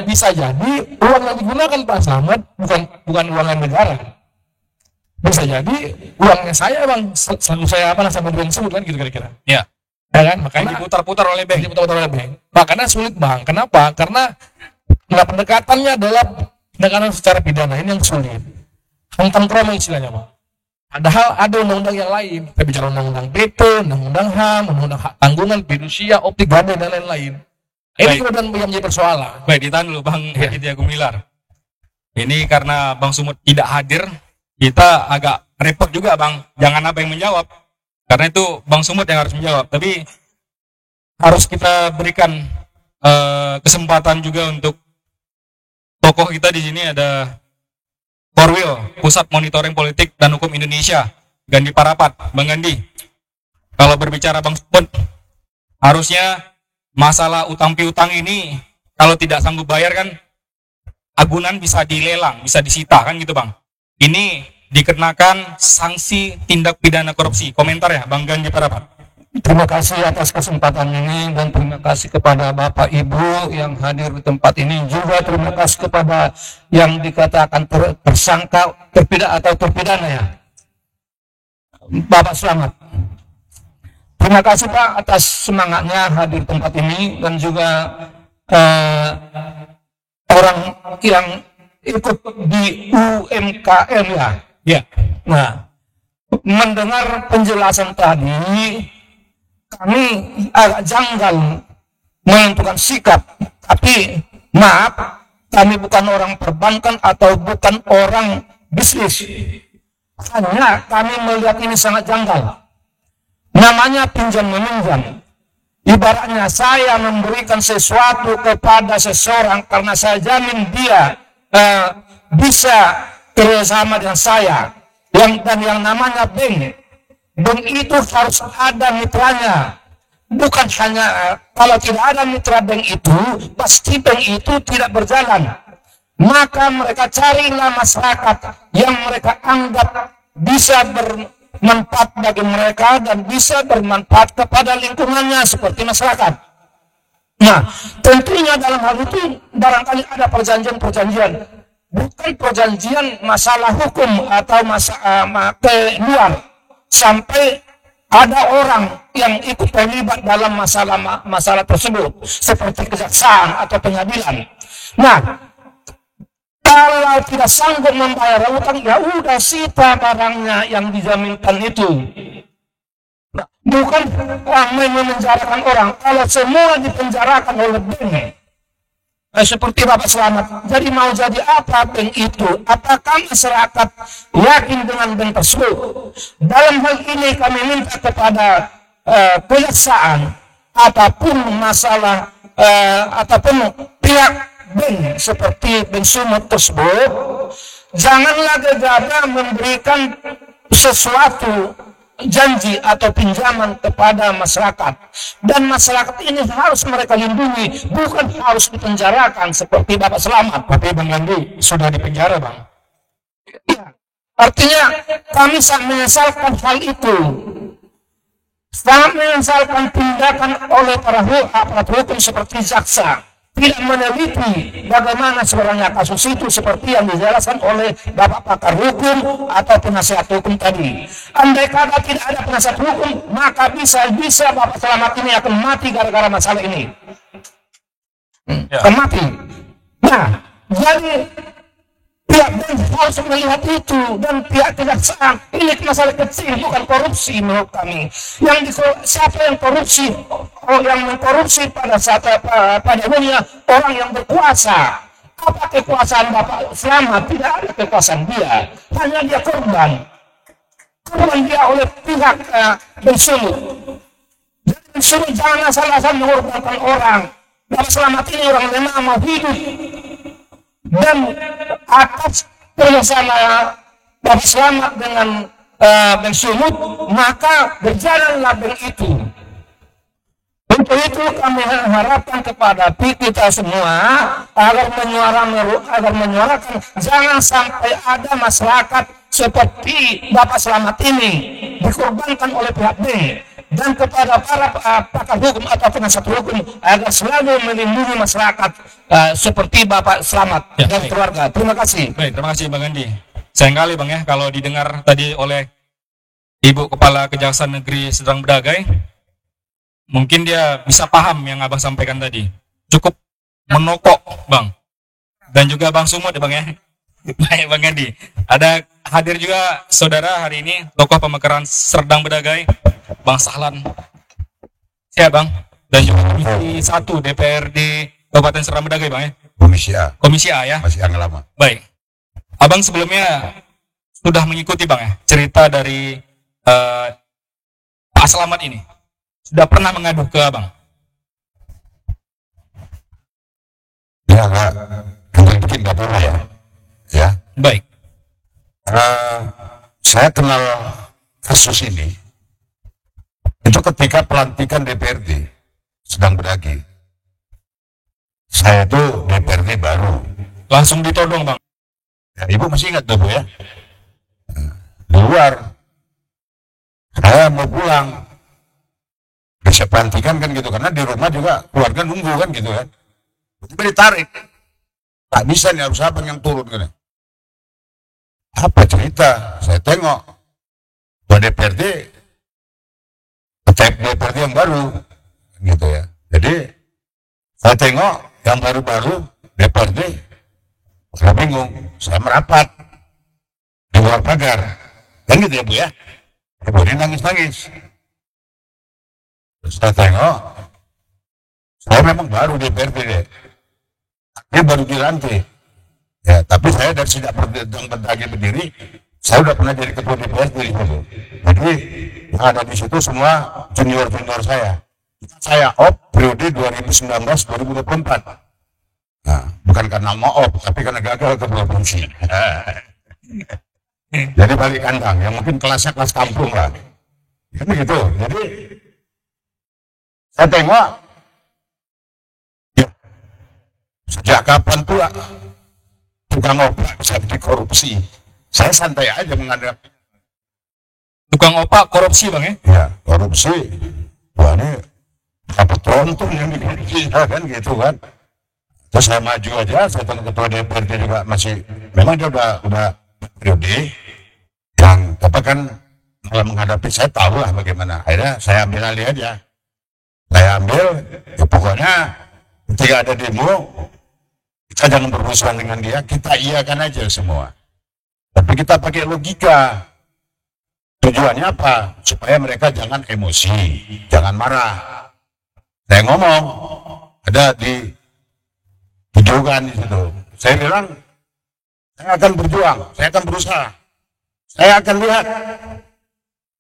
bisa jadi uang yang digunakan Pak Slamet bukan uang negara. Bisa jadi uangnya saya Bang, selalu saya sama Bank Sumut kan gitu kira-kira. Ya. Ya kan, makanya diputar-putar oleh bank. Makanya sulit Bang. Kenapa? Karena pendekatannya adalah pendekatan secara pidana, ini yang sulit. Hantam kromo istilahnya Bang. Padahal ada undang-undang yang lain. Kita bicara undang-undang PT, undang-undang HAM, undang-undang hak tanggungan, fidusia, optik gade dan lain-lain. Ini kemudian yang menjadi persoalan. Baik, ditahan dulu Bang Aditya Gumilar. Ini karena Bang Sumut tidak hadir, kita agak repot juga Bang, jangan apa yang menjawab, karena itu Bang Sumut yang harus menjawab. Tapi harus kita berikan kesempatan juga untuk tokoh kita di sini. Ada Korwil, Pusat Monitoring Politik dan Hukum Indonesia, Gandhi Parapat. Bang Gandhi, kalau berbicara Bang Sumut, harusnya masalah utang piutang ini kalau tidak sanggup bayar kan agunan bisa dilelang, bisa disita kan gitu Bang. Ini dikenakan sanksi tindak pidana korupsi. Komentar ya Bang Gandhi Parapat. Terima kasih atas kesempatan ini dan terima kasih kepada Bapak Ibu yang hadir di tempat ini. Juga terima kasih kepada yang dikatakan tersangka, terpidana ya. Bapak selamat. Terima kasih Pak atas semangatnya hadir di tempat ini dan juga orang yang ikut di UMKM ya. Ya. Nah, mendengar penjelasan tadi, kami agak janggal menentukan sikap. Tapi maaf, kami bukan orang perbankan atau bukan orang bisnis. Hanya kami melihat ini sangat janggal. Namanya pinjam meminjam. Ibaratnya saya memberikan sesuatu kepada seseorang karena saya jamin dia bisa kerjasama dengan saya. Dan yang namanya bank itu harus ada mitranya. Bukan hanya kalau tidak ada mitra bank itu, pasti bank itu tidak berjalan. Maka mereka carilah masyarakat yang mereka anggap bisa bermanfaat bagi mereka dan bisa bermanfaat kepada lingkungannya seperti masyarakat. Nah, tentunya dalam hal itu barangkali ada perjanjian. Bukan perjanjian masalah hukum atau ke luar, sampai ada orang yang ikut terlibat dalam masalah tersebut seperti kejaksaan atau pengadilan. Nah, kalau tidak sanggup membayar utang, ya udah sita barangnya yang dijaminkan itu. Nah, bukan memenjarakan orang. Kalau semua dipenjarakan oleh bank, seperti Bapak Selamat, jadi mau jadi apa bank itu? Apakah masyarakat yakin dengan bank tersebut? Dalam hal ini kami minta kepada kejaksaan ataupun masalah ataupun pihak bank seperti Bank Sumut tersebut, janganlah gegabah memberikan sesuatu janji atau pinjaman kepada masyarakat, dan masyarakat ini harus mereka lindungi, bukan harus dipenjarakan seperti Bapak Selamat. Tapi Bang Andi sudah dipenjara, Bang. Ya, artinya kami sangat menyesalkan hal itu, sangat menyesalkan tindakan oleh para aparat hukum seperti jaksa tidak meneliti bagaimana sebenarnya kasus itu seperti yang dijelaskan oleh Bapak pakar hukum atau penasihat hukum tadi. Andai kata tidak ada penasihat hukum, maka bisa Bapak Selamat ini akan mati gara-gara masalah ini. Akan mati. Nah, jadi pihak bank harus melihat itu, dan pihak kejaksaan, ini masalah kecil, bukan korupsi menurut kami. Siapa yang korupsi? Yang mengkorupsi pada saat pada umumnya orang yang berkuasa. Apa kekuasaan Bapak Selamat? Tidak ada kekuasaan dia, hanya dia korban dia oleh pihak Bank Sumut. Jadi Bank Sumut jangan asal-asal mengorbankan orang. Bapak Selamat ini orang lemah mau hidup, dan atas kerjasama Bapak Selamat dengan Bank Sumut, maka berjalanlah bank itu. Untuk itu kami harapkan kepada kita semua agar menyuarakan jangan sampai ada masyarakat seperti Bapak Selamat ini dikorbankan oleh pihak B, dan kepada para pakar hukum atau penasihat hukum agar selalu melindungi masyarakat seperti Bapak Selamat dan keluarga. Terima kasih. Baik, terima kasih Bang Andi. Sayang kali Bang ya, kalau didengar tadi oleh Ibu Kepala Kejaksaan Negeri Serdang Bedagai, mungkin dia bisa paham yang Abang sampaikan tadi. Cukup menokok Bang. Dan juga Bang Sumut ya Bang ya. Baik Bang Andi. Ada hadir juga saudara hari ini, tokoh pemekaran Serdang Bedagai, Bang Sahlan. Siap Bang. Dan juga Komisi 1 DPRD Kabupaten Serdang Bedagai Bang ya. Komisi A. Komisi A ya. Masih yang lama. Baik. Abang sebelumnya sudah mengikuti Bang ya cerita dari Pak Selamat ini. Sudah pernah mengadu ke Abang? Ya enggak, mungkin nggak pernah ya. Ya. Baik. Saya kenal kasus ini itu ketika pelantikan DPRD Serdang Bedagai. Saya itu DPRD baru. Langsung ditodong Bang. Ya, Ibu masih ingat tuh Bu ya? Di luar, saya mau pulang. Bisa pelantikan kan gitu, karena di rumah juga keluarga nunggu kan gitu kan. Tapi ditarik. Tak bisa nih, harus abang yang turun kan. Apa cerita? Saya tengok buat DPRD, DPRD yang baru gitu ya. Jadi saya tengok yang baru-baru DPRD, saya bingung, saya merapat di luar pagar, kan gitu ya Bu ya. Ibu ini nangis-nangis. Terus saya tengok, saya memang baru DPRD deh. Dia baru dilantik. Ya, tapi saya dari sejak Bedagai berdiri, saya udah pernah jadi ketua DPRD di situ. Jadi yang ada di situ semua junior-junior saya. Saya op periode 2019-2024. Nah, bukan karena mau op, tapi karena gagal ketua fungsi. Jadi balik kandang, yang mungkin kelasnya kelas kampung lah. Kan begitu. Jadi saya tengok, ya, sejak kapan pula tukang opak bisa dikorupsi. Saya santai aja menghadap. Tukang opak korupsi Bang ya? Ya, korupsi. Wah ini dapat tronton yang dikorupsi kan gitu kan. Terus saya maju aja, saya tanya ketua DPRD juga masih, memang dia udah periode yang, tapi kan dalam menghadapi, saya tahu lah bagaimana. Akhirnya saya ambil alih aja. Saya ambil, ya pokoknya ketika ada demo, kita jangan bermusuhan dengan dia, kita iakan aja semua. Tapi kita pakai logika. Tujuannya apa? Supaya mereka jangan emosi, jangan marah. Saya ngomong, ada di videokan di situ. Saya bilang, saya akan berjuang, saya akan berusaha, saya akan lihat,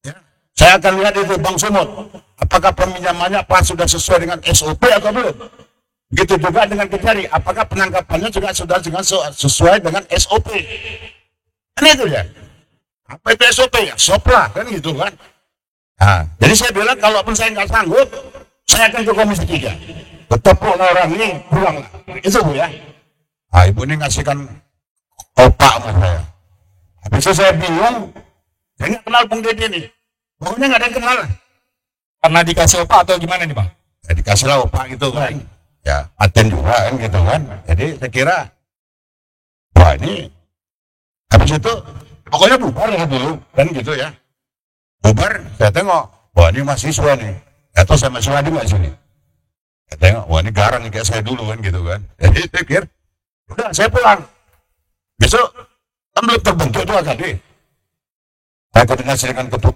ya, saya akan lihat itu Bang Sumut, apakah peminjamannya apa sudah sesuai dengan SOP atau belum. Begitu juga dengan Kejari, apakah penangkapannya juga sudah sesuai dengan SOP. Kan itu ya. Apa itu SOP ya? Sopla kan gitu kan. Nah, jadi saya bilang kalaupun saya nggak sanggup, saya akan ke Komisi 3. Tetap orang ini pulang. Itu Bu ya. Nah, Ibu ini ngasihkan opak sama saya. Habis itu saya bingung, saya nggak kenal Bung Deddy nih. Pokoknya nggak ada yang kenal. Karena dikasih opak atau gimana nih Bang? Ya, dikasih lah opak gitu kan. Ya, paten juga kan gitu kan. Jadi saya kira, wah ini, habis itu pokoknya bubar lah dulu, kan gitu ya. Bubar, saya tengok, wah ini mahasiswa nih. Atau saya masih ada nggak sini? Saya tengok, wah ini garang nih kayak saya dulu kan gitu kan. Jadi saya pikir, udah saya pulang. Besok, kan belum terbentuk tuh AKD. Saya koordinasi dengan ketua.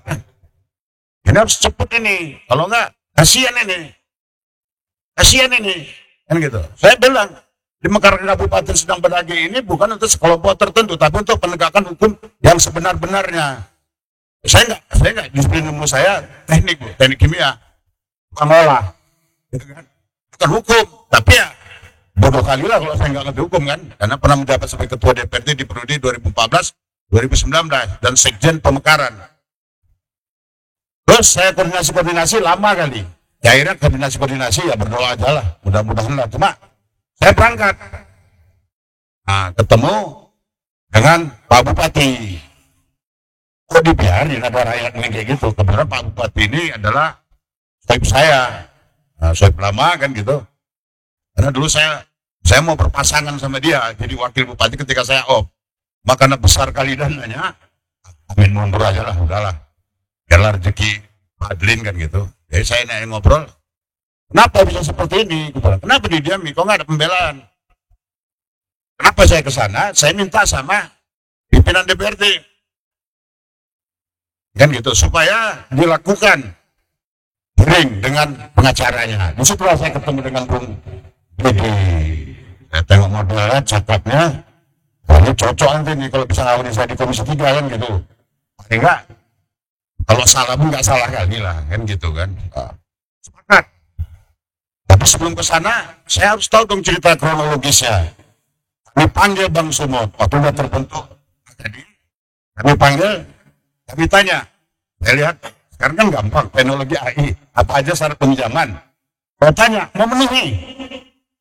Ini harus cepet ini, kalau enggak, kasihan ini. Kasihan ini, kan gitu. Saya bilang, di Mekaran Kabupaten sedang berlagi ini bukan untuk sekelompok tertentu, tapi untuk penegakan hukum yang sebenar-benarnya. Saya enggak, disiplin ilmu saya teknik, Bu, teknik kimia, bukan olah, gitu kan. Bukan hukum, tapi ya bodoh kali lah kalau saya nggak ngerti hukum kan, karena pernah menjabat sebagai ketua DPRD di periode 2014-2019 dan sekjen Pemekaran. Terus saya koordinasi lama kali. Ya akhirnya koordinasi ya berdoa aja lah, mudah-mudahan lah. Cuma saya berangkat, nah ketemu dengan Pak Bupati. Kok dibiarin ada rakyat yang kayak gitu? Kebetulan Pak Bupati ini adalah sohib saya, sohib lama kan gitu. Karena dulu saya mau berpasangan sama dia, jadi wakil bupati ketika saya makanya besar kali dananya, amin mundur aja lah, udahlah. Biarlah rezeki Pak Adlin kan gitu. Jadi saya naik ngobrol, kenapa bisa seperti ini? Kenapa didiami? Kok nggak ada pembelaan? Kenapa saya ke sana? Saya minta sama pimpinan DPRD, kan gitu, supaya dilakukan hearing dengan pengacaranya. Di situlah saya ketemu dengan Bung Deddy. Saya tengok modelnya, cakapnya, ini cocok nanti nih kalau bisa ngawin saya di Komisi 3 kan gitu. Paling enggak, kalau salah pun nggak salah kali lah, kan gitu kan. Sepakat. Tapi sebelum ke sana, saya harus tahu dong cerita kronologisnya. Kami panggil Bang Sumut, waktu udah terbentuk. Jadi, kami panggil, kami tanya. Saya lihat, sekarang kan gampang, teknologi AI, apa aja syarat pinjaman. Saya tanya, memenuhi.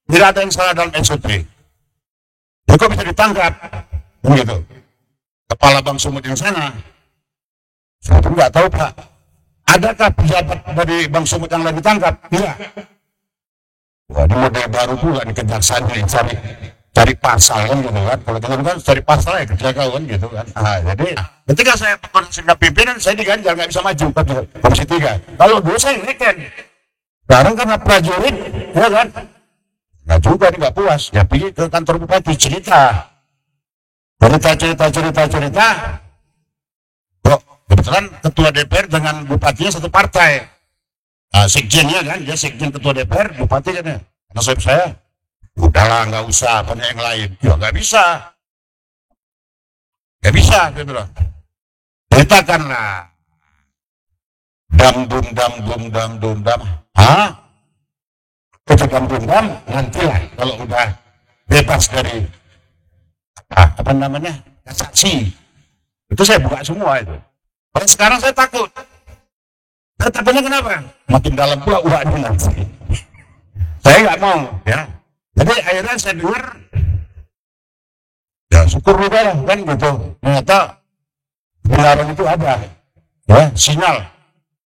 Tidak ada yang salah dalam SOP. Ya kok bisa ditangkap? Kan gitu. Kepala Bang Sumut yang sana, saya pun nggak tahu Pak, adakah pejabat dari Bang Sumut yang lagi ditangkap? Iya. Wah, ini model baru pula nih kejaksaan ini, cari pasal kan gitu kan. Kalau kita kan cari pasal ya kejaksaan kan gitu kan. Jadi ketika saya koordinasi dengan pimpinan, saya diganjar nggak bisa maju ke Komisi 3. Kalau dulu saya ngeken. Sekarang karena prajurit, ya kan? Nggak juga nih, nggak puas. Ya pergi ke kantor bupati cerita. Cerita. Kok kebetulan ketua DPR dengan bupatinya satu partai. Sekjennya kan, dia sekjen ketua DPR, bupati kan ya. Karena saya, udahlah nggak usah, apa yang lain. Ya nggak bisa. Nggak bisa, dia bilang. Ceritakanlah. Dam dum dam. Hah? Ketika dam nantilah kalau udah bebas dari apa namanya kasasi. Itu saya buka semua itu. Kalau sekarang saya takut. Saya takutnya kenapa? Makin dalam pula uangnya nanti. Saya nggak mau, ya. Jadi akhirnya saya dengar, ya syukur juga kan gitu. Ternyata kebenaran itu ada, ya sinyal.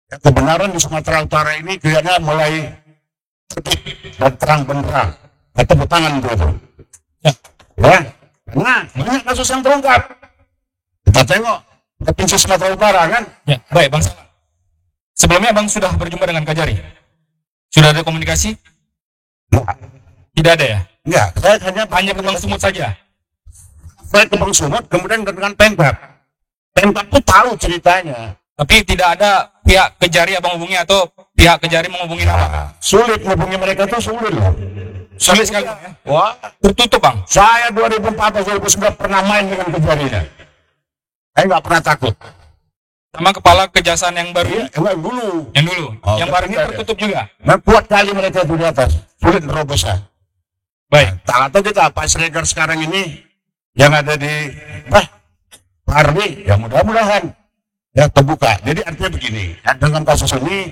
Ya, kebenaran di Sumatera Utara ini kayaknya mulai terbit dan terang benderang. Tepuk tangan itu. Ya, karena banyak kasus yang terungkap. Kita tengok Provinsi Sumatera Utara kan. Ya, baik Bang Salan. Sebelumnya Bang sudah berjumpa dengan Kajari? Sudah ada komunikasi? Enggak. Tidak ada ya? Enggak, saya Hanya ke Bang Sumut saja? saya ke Bang Sumut, kemudian dengan Pemkab. Pemkab tuh tahu ceritanya. Tapi tidak ada pihak Kejari Abang hubungi atau pihak Kejari menghubungi apa? Nah, sulit menghubungi mereka tuh sulit loh. Sulit sekali Bang ya? Wah, Tertutup Bang? saya 2014-2019 pernah main dengan Kejarinya. Saya nggak pernah takut. Sama kepala kejaksaan yang baru? Iya, yang dulu. Yang dulu? Oh, yang baru ini betul, tertutup juga? Nah, kuat kali mereka itu di atas. Sulit nerobosnya. Baik. Tak tahu kita Pak Sregar sekarang ini yang ada di Harvey, ya mudah-mudahan ya terbuka. Jadi artinya begini, ya, dengan kasus ini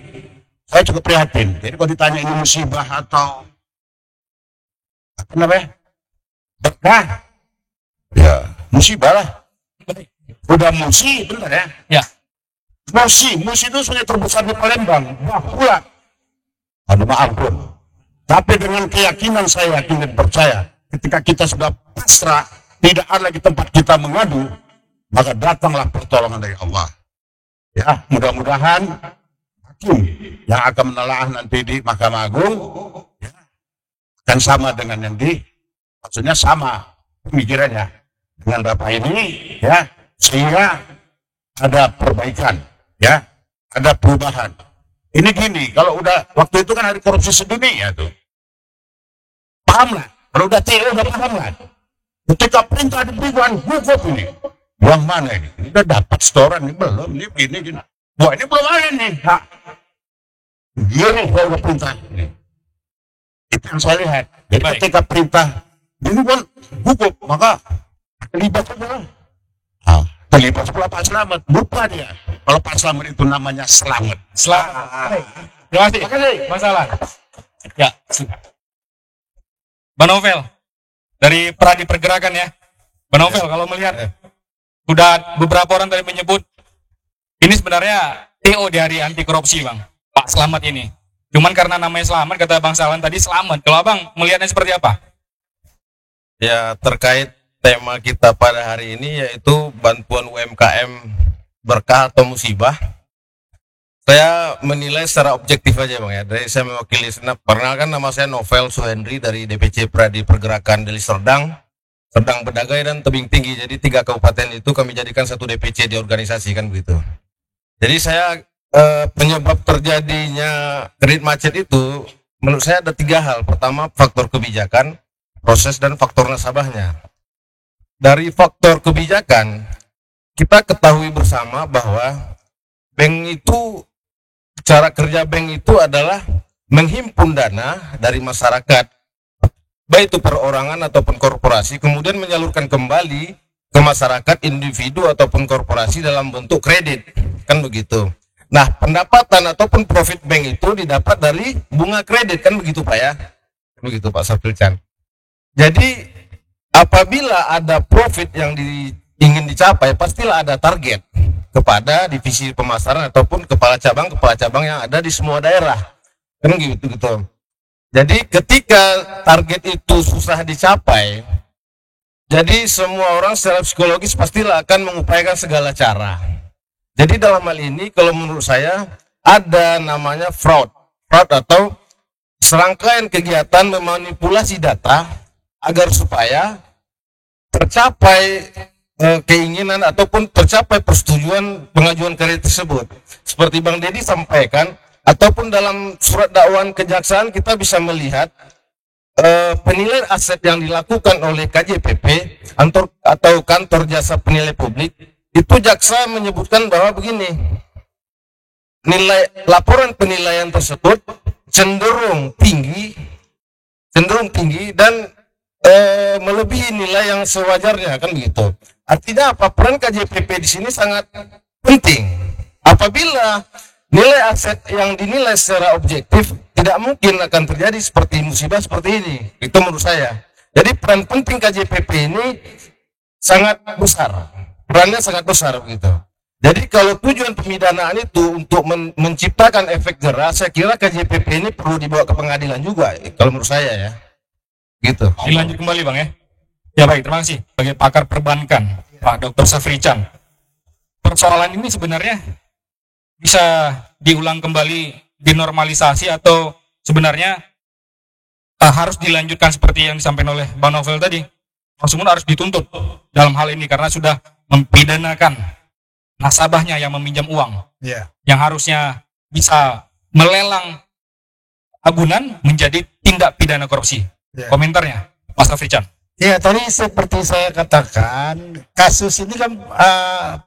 saya cukup prihatin. Jadi kalau ditanya ini musibah atau apa namanya berkah, ya musibah lah. Udah musi, benar ya? Ya. Musi itu sungai terbesar di Palembang, pula. Aduh maaf pun. Tapi dengan keyakinan saya yakin dan percaya, ketika kita sudah pasrah, tidak ada lagi tempat kita mengadu, maka datanglah pertolongan dari Allah. Ya, mudah-mudahan hakim yang akan menelaah nanti di Mahkamah Agung ya, akan sama dengan yang maksudnya sama pemikirannya dengan Bapak ini, ya, sehingga ada perbaikan, ya, ada perubahan. Ini gini, kalau udah waktu itu kan hari korupsi sedunia tuh, paham lah, kalau udah TO udah paham lah. Ketika perintah diberikan hukum ini, yang mana ini? Udah dapat setoran ini belum? Ini gini. Wah ini belum ada nih. Hak. Gini kalau udah perintah ini. Itu yang saya lihat. Jadi Baik. ketika perintah ini kan hukum, maka terlibat saja. Terlibat sekolah Pak Slamet, lupa dia. Kalau Pak Slamet itu namanya Slamet. Selamat. Terima kasih. Masalah. Ya. Bang Novel, dari Pradi Pergerakan ya. Bang Novel, kalau melihat udah beberapa orang tadi menyebut ini sebenarnya TO di hari anti korupsi Bang, Pak Slamet ini. Cuman karena namanya Slamet, kata Bang Salan tadi Selamat. Kalau Abang melihatnya seperti apa? Ya, terkait tema kita pada hari ini yaitu bantuan UMKM berkah atau musibah. Saya menilai secara objektif aja Bang ya. Dari saya mewakili senap. Perkenalkan nama saya Novel Suhendri dari DPC Pradi Pergerakan Deli Serdang, Bedagai dan Tebing Tinggi. Jadi 3 kabupaten itu kami jadikan satu DPC di organisasi kan begitu. Jadi saya penyebab terjadinya kredit macet itu menurut saya ada 3 hal. Pertama faktor kebijakan, proses dan faktor nasabahnya. Dari faktor kebijakan, kita ketahui bersama bahwa bank itu, cara kerja bank itu adalah menghimpun dana dari masyarakat, baik itu perorangan ataupun korporasi, kemudian menyalurkan kembali ke masyarakat, individu ataupun korporasi dalam bentuk kredit, kan begitu. Nah, pendapatan ataupun profit bank itu didapat dari bunga kredit, kan begitu Pak ya? Begitu Pak Safilcan. Jadi apabila ada profit yang ingin dicapai, pastilah ada target kepada divisi pemasaran ataupun kepala cabang yang ada di semua daerah. Kan gitu. Jadi ketika target itu susah dicapai, jadi semua orang secara psikologis pastilah akan mengupayakan segala cara. Jadi dalam hal ini kalau menurut saya ada namanya fraud atau serangkaian kegiatan memanipulasi data agar supaya tercapai keinginan ataupun tercapai persetujuan pengajuan kredit tersebut. Seperti Bang Dedi sampaikan, ataupun dalam surat dakwaan kejaksaan kita bisa melihat penilaian aset yang dilakukan oleh KJPP atau kantor jasa penilai publik, itu jaksa menyebutkan bahwa begini, laporan penilaian tersebut cenderung tinggi dan melebihi nilai yang sewajarnya, kan begitu. Artinya apa? Peran KJPP di sini sangat penting. Apabila nilai aset yang dinilai secara objektif, tidak mungkin akan terjadi seperti musibah seperti ini. Itu menurut saya. Jadi peran penting KJPP ini sangat besar. Perannya sangat besar begitu. Jadi kalau tujuan pemidanaan itu untuk menciptakan efek jerah, saya kira KJPP ini perlu dibawa ke pengadilan juga, kalau menurut saya ya. Gitu. Dilanjut kembali Bang ya. Ya baik, terima kasih. Sebagai pakar perbankan, Pak Dr. Safri Chan. persoalan ini sebenarnya bisa diulang kembali, dinormalisasi, atau sebenarnya harus dilanjutkan seperti yang disampaikan oleh Bang Novel tadi. Bang Sumut harus dituntut dalam hal ini karena sudah mempidanakan nasabahnya yang meminjam uang, yang harusnya bisa melelang agunan menjadi tindak pidana korupsi. Komentarnya, Mas African. Ya, tadi seperti saya katakan, kasus ini kan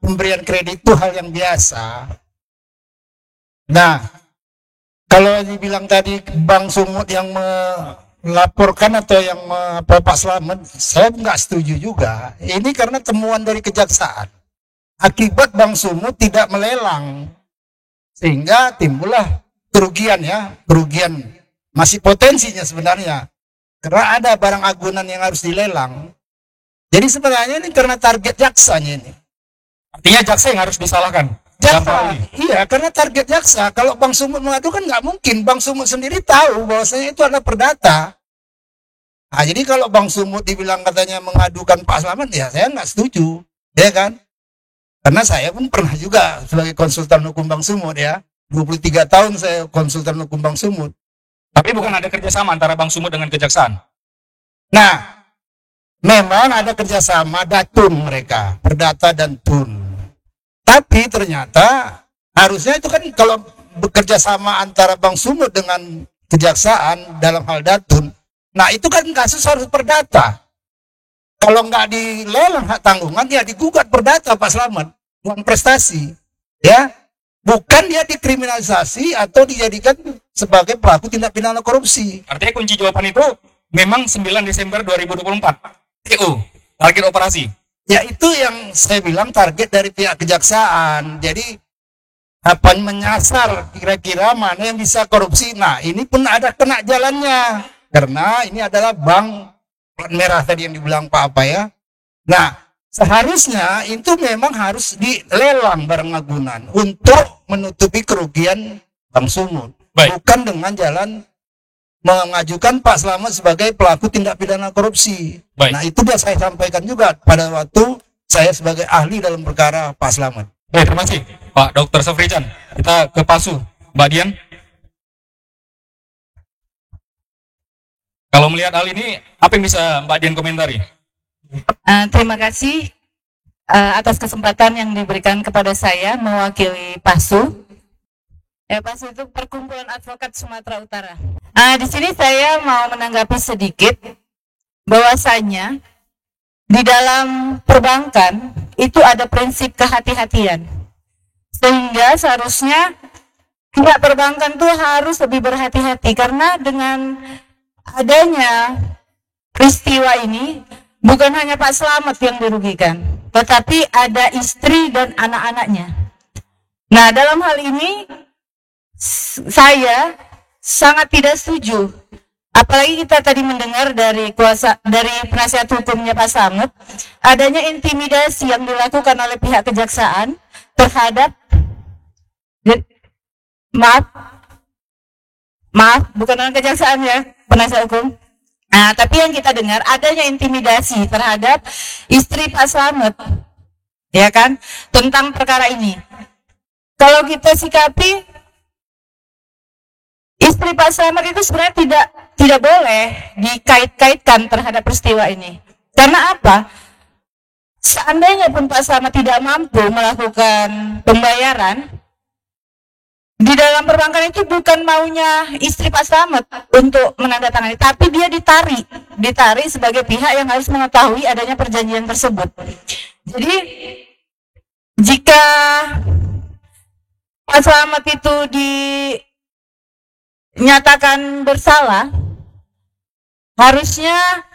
pemberian kredit itu hal yang biasa. Nah, kalau dibilang tadi Bang Sumut yang melaporkan atau yang Pak Slamet, saya nggak setuju juga. Ini karena temuan dari kejaksaan. Akibat Bang Sumut tidak melelang, sehingga timbullah kerugian masih potensinya sebenarnya. Karena ada barang agunan yang harus dilelang. Jadi sebenarnya ini karena target jaksanya ini. Artinya jaksa yang harus disalahkan. Jaksa, iya, karena target jaksa. Kalau Bang Sumut mengadukan nggak mungkin. Bang Sumut sendiri tahu bahwasanya itu adalah perdata. Nah, jadi kalau Bang Sumut dibilang katanya mengadukan Pak Slamet, ya saya nggak setuju, ya kan? Karena saya pun pernah juga sebagai konsultan hukum Bang Sumut, ya. 23 tahun saya konsultan hukum Bang Sumut. Tapi bukan ada kerjasama antara Bang Sumut dengan kejaksaan. Nah, memang ada kerjasama datun mereka, perdata dan tun. Tapi ternyata harusnya itu kan kalau bekerja sama antara Bang Sumut dengan kejaksaan dalam hal datun, nah itu kan kasus harus perdata. Kalau nggak dilelang hak tanggungan, ya digugat perdata Pak Slamet, uang prestasi, ya. Bukan dia dikriminalisasi atau dijadikan sebagai pelaku tindak pidana korupsi. Artinya kunci jawaban itu memang 9 Desember 2024. TO, target operasi. Ya itu yang saya bilang target dari pihak kejaksaan. Jadi apa menyasar kira-kira mana yang bisa korupsi. Nah ini pun ada kena jalannya. Karena ini adalah bank plat merah tadi yang dibilang Pak apa ya. Nah seharusnya itu memang harus dilelang barang agunan untuk menutupi kerugian Bang Sumut. Bukan dengan jalan mengajukan Pak Slamet sebagai pelaku tindak pidana korupsi. Nah itu sudah saya sampaikan juga pada waktu saya sebagai ahli dalam perkara Pak Slamet. Baik, terima kasih Pak Dr. Safrican. Kita ke Pasu, Mbak Dian. Kalau melihat hal ini, apa yang bisa Mbak Dian komentari? Terima kasih atas kesempatan yang diberikan kepada saya mewakili PASU. PASU itu Perkumpulan Advokat Sumatera Utara. Di sini saya mau menanggapi sedikit bahwasanya di dalam perbankan itu ada prinsip kehati-hatian, sehingga seharusnya pihak perbankan itu harus lebih berhati-hati karena dengan adanya peristiwa ini bukan hanya Pak Slamet yang dirugikan, tetapi ada istri dan anak-anaknya. Nah, dalam hal ini saya sangat tidak setuju. Apalagi kita tadi mendengar dari penasihat hukumnya Pak Slamet, adanya intimidasi yang dilakukan oleh pihak kejaksaan terhadap maaf, bukan oleh kejaksaan ya, penasihat hukum. Nah, tapi yang kita dengar adanya intimidasi terhadap istri Pak Slamet, ya kan, tentang perkara ini. Kalau kita sikapi, istri Pak Slamet itu sebenarnya tidak boleh dikait-kaitkan terhadap peristiwa ini. Karena apa? Seandainya pun Pak Slamet tidak mampu melakukan pembayaran, di dalam perbankan itu bukan maunya istri Pak Slamet untuk menandatangani, tapi dia ditarik sebagai pihak yang harus mengetahui adanya perjanjian tersebut. Jadi jika Pak Slamet itu dinyatakan bersalah, harusnya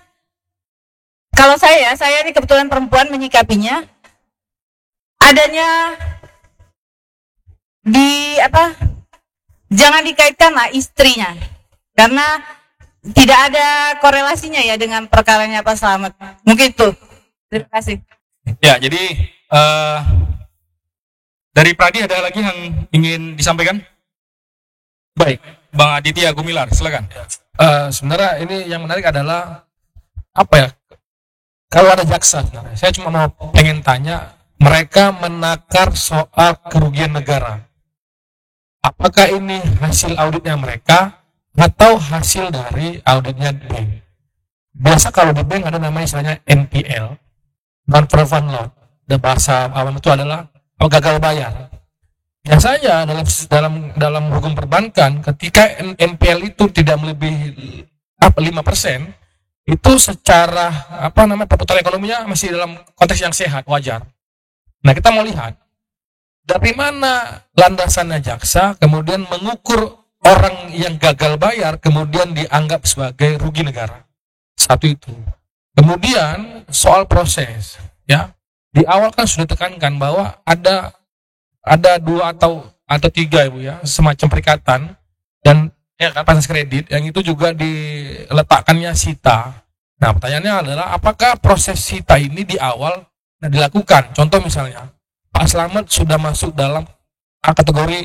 kalau saya ini kebetulan perempuan menyikapinya, adanya jangan dikaitkan lah istrinya, karena tidak ada korelasinya ya dengan perkaranya Pak Slamet. Mungkin itu. Terima kasih. Ya, jadi dari Pradi ada lagi yang ingin disampaikan? Baik, Bang Aditya Gumilar, silakan. Sebenarnya ini yang menarik adalah apa ya? Kalau ada jaksa, sebenarnya saya cuma mau pengen tanya mereka menakar soal kerugian negara. Apakah ini hasil auditnya mereka atau hasil dari auditnya bank? Biasa kalau di bank ada namanya istilahnya NPL, non-performing loan. Dan bahasa awam itu adalah gagal bayar. Biasanya dalam hukum perbankan, ketika NPL itu tidak melebihi 5%, itu secara perputaran ekonominya masih dalam konteks yang sehat, wajar. Nah, kita mau lihat dari mana landasannya jaksa kemudian mengukur orang yang gagal bayar kemudian dianggap sebagai rugi negara. Satu itu. Kemudian soal proses, ya. Di awal kan sudah tekankan bahwa ada 2 atau 3 Ibu ya, semacam perikatan dan ya kapasitas kredit yang itu juga diletakkannya sita. Nah, pertanyaannya adalah apakah proses sita ini di awal dilakukan? Contoh misalnya, Pak Slamet sudah masuk dalam kategori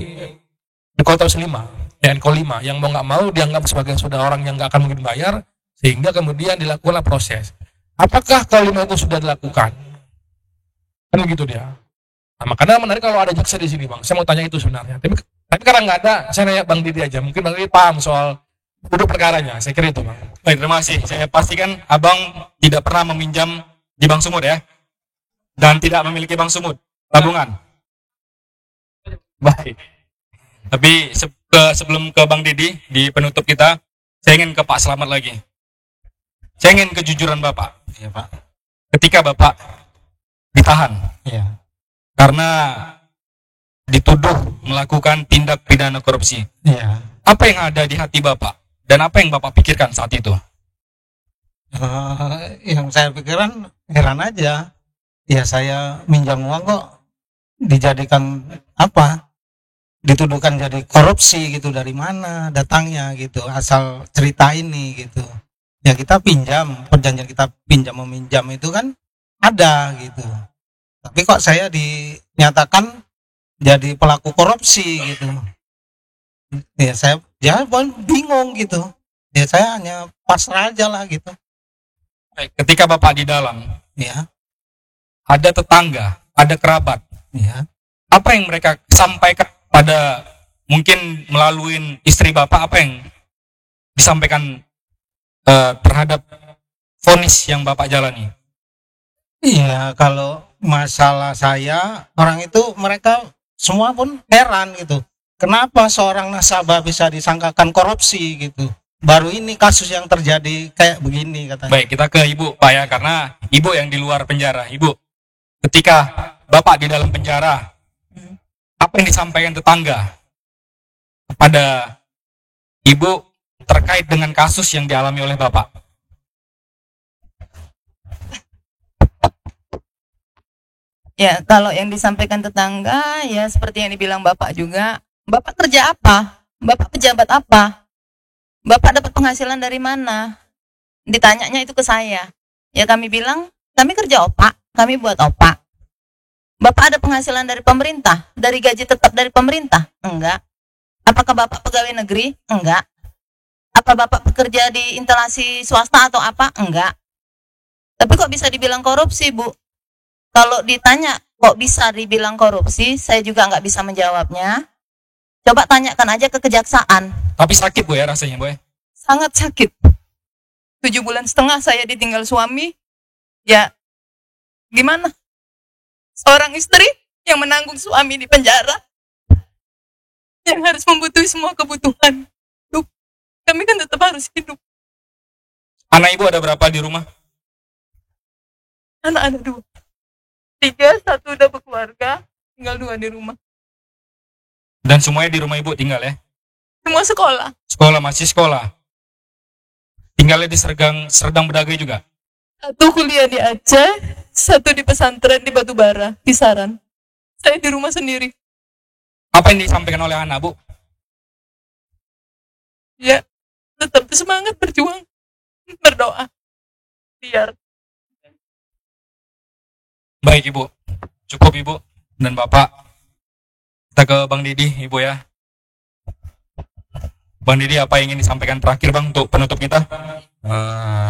Nikotos 5, ya Niko 5, yang mau nggak mau dianggap sebagai sudah orang yang nggak akan mungkin bayar, sehingga kemudian dilakukanlah proses. Apakah kelima itu sudah dilakukan? Kan begitu dia. Nah, makanya menarik kalau ada jaksa di sini, Bang. Saya mau tanya itu sebenarnya. Tapi karena nggak ada, saya nanya Bang Didi aja. Mungkin Bang Didi paham soal duduk perkaranya. Saya kira itu, Bang. Baik, terima kasih. Saya pastikan Abang tidak pernah meminjam di Bank Sumut ya. Dan tidak memiliki Bank Sumut. Tabungan. Baik. Tapi sebelum ke Bang Didi, di penutup kita, saya ingin ke Pak Slamet lagi. Saya ingin kejujuran Bapak. Iya, Pak. Ketika Bapak ditahan. Iya. Karena dituduh melakukan tindak pidana korupsi. Iya. Apa yang ada di hati Bapak? Dan apa yang Bapak pikirkan saat itu? Yang saya pikirkan heran aja. Ya saya minjam uang kok dijadikan apa? Dituduhkan jadi korupsi gitu, dari mana datangnya gitu, asal cerita ini gitu. Ya kita pinjam, perjanjian kita pinjam meminjam itu kan ada gitu. Tapi kok saya dinyatakan jadi pelaku korupsi gitu. Ya saya bingung gitu. Ya saya hanya pasrah aja lah gitu. Baik, ketika Bapak di dalam, Ya. ada tetangga, ada kerabat. Ya. Apa yang mereka sampaikan pada, mungkin melalui istri Bapak, apa yang disampaikan terhadap vonis yang Bapak jalani? Iya, kalau masalah saya, orang itu mereka semua pun heran gitu. Kenapa seorang nasabah bisa disangkakan korupsi gitu? Baru ini kasus yang terjadi kayak begini katanya. Baik, kita ke Ibu, Pak ya, karena Ibu yang di luar penjara. Ibu, ketika Bapak di dalam penjara, apa yang disampaikan tetangga kepada Ibu terkait dengan kasus yang dialami oleh Bapak? Ya, kalau yang disampaikan tetangga, ya seperti yang dibilang Bapak juga. Bapak kerja apa? Bapak pejabat apa? Bapak dapat penghasilan dari mana? Ditanyanya itu ke saya. Ya kami bilang, kami kerja opak, kami buat opak. Bapak ada penghasilan dari pemerintah? Dari gaji tetap dari pemerintah? Enggak. Apakah Bapak pegawai negeri? Enggak. Apa Bapak bekerja di instalasi swasta atau apa? Enggak. Tapi kok bisa dibilang korupsi, Bu? Kalau ditanya kok bisa dibilang korupsi, saya juga nggak bisa menjawabnya. Coba tanyakan aja ke kejaksaan. Tapi sakit Bu ya rasanya Bu ya? Sangat sakit. 7,5 bulan saya ditinggal suami. Ya, gimana? Seorang istri yang menanggung suami di penjara, yang harus membutuhkan semua kebutuhan hidup. Kami kan tetap harus hidup. Anak Ibu ada berapa di rumah? Anak ada 2. 3, 1 udah berkeluarga, tinggal 2 di rumah. Dan semuanya di rumah Ibu tinggal ya? Semua sekolah. Sekolah, masih sekolah. Tinggalnya di Serdang Bedagai juga? 1 kuliah di Aceh, 1 di pesantren di Batubara, Kisaran. Saya di rumah sendiri. Apa yang disampaikan oleh anak Bu? Ya, tetap semangat berjuang, berdoa. Biar. Baik Ibu, cukup Ibu dan Bapak. Kita ke Bang Didi Ibu ya. Bang Didi, apa yang ingin disampaikan terakhir Bang untuk penutup kita?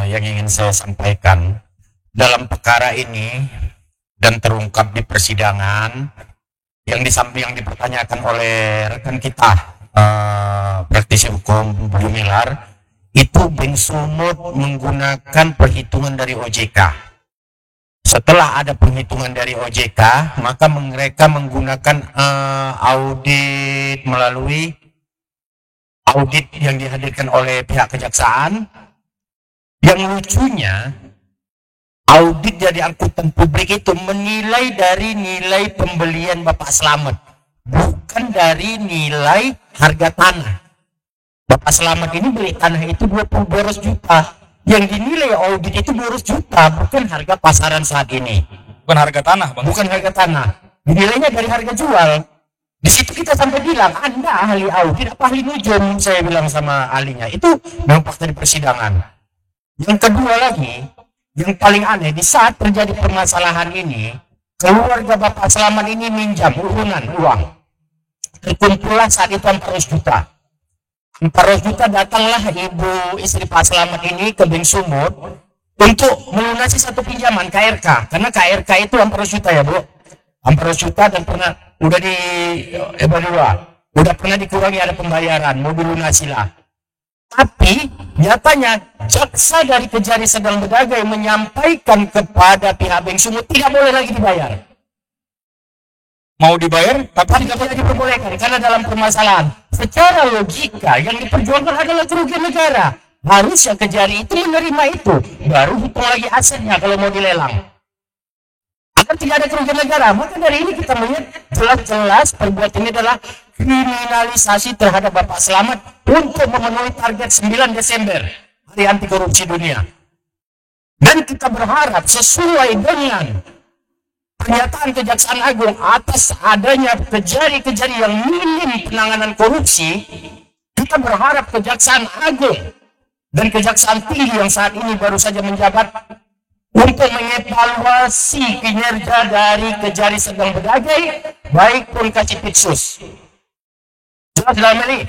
Yang ingin saya sampaikan dalam perkara ini, dan terungkap di persidangan yang dipertanyakan oleh rekan kita praktisi hukum Budi Milar, itu Bank Sumut menggunakan perhitungan dari OJK. Setelah ada perhitungan dari OJK, maka mereka menggunakan audit melalui audit yang dihadirkan oleh pihak kejaksaan. Yang lucunya, audit dari angkutan publik itu menilai dari nilai pembelian Bapak Slamet, bukan dari nilai harga tanah. Bapak Slamet ini beli tanah itu 22 juta. Yang dinilai audit itu 200 juta, bukan harga pasaran saat ini. Bukan harga tanah, Bang. Bukan harga tanah. Dinilainya dari harga jual. Di situ kita sampai bilang, Anda ahli audit apa ahli nujum? Saya bilang sama ahlinya. Itu memang fakta di persidangan. Yang kedua lagi, yang paling aneh, di saat terjadi permasalahan ini, keluarga Bapak Slamet ini minjam urunan uang. Terkumpullah saat itu 400 juta. 400 juta datanglah ibu istri Pak Slamet ini ke Bank Sumut untuk melunasi satu pinjaman KRK, karena KRK itu 400 juta ya Bu, 400 juta dan udah pernah dikurangi ada pembayaran, mau dilunasi lah. Tapi nyatanya jaksa dari Kejari Sedang Bedagai menyampaikan kepada pihak Bank Sumut tidak boleh lagi dibayar. Mau dibayar Tapi tidak boleh diperbolehkan karena dalam permasalahan. Secara logika yang diperjuangkan adalah kerugian negara. Harusnya Kejari itu menerima itu, baru hitung lagi asetnya kalau mau dilelang. Agar tidak ada kerugian negara. Maka dari ini kita melihat jelas-jelas perbuatan ini adalah kriminalisasi terhadap Bapak Slamet untuk memenuhi target 9 Desember, Hari Anti Korupsi Dunia. Dan kita berharap sesuai dengan pernyataan Kejaksaan Agung atas adanya kejari-kejari yang minim penanganan korupsi, kita berharap Kejaksaan Agung dan Kejaksaan Tinggi yang saat ini baru saja menjabat untuk mengevaluasi kinerja dari Kejari Sedang Bedagai, baik pun Kasipitsus. Jelas dalam ini,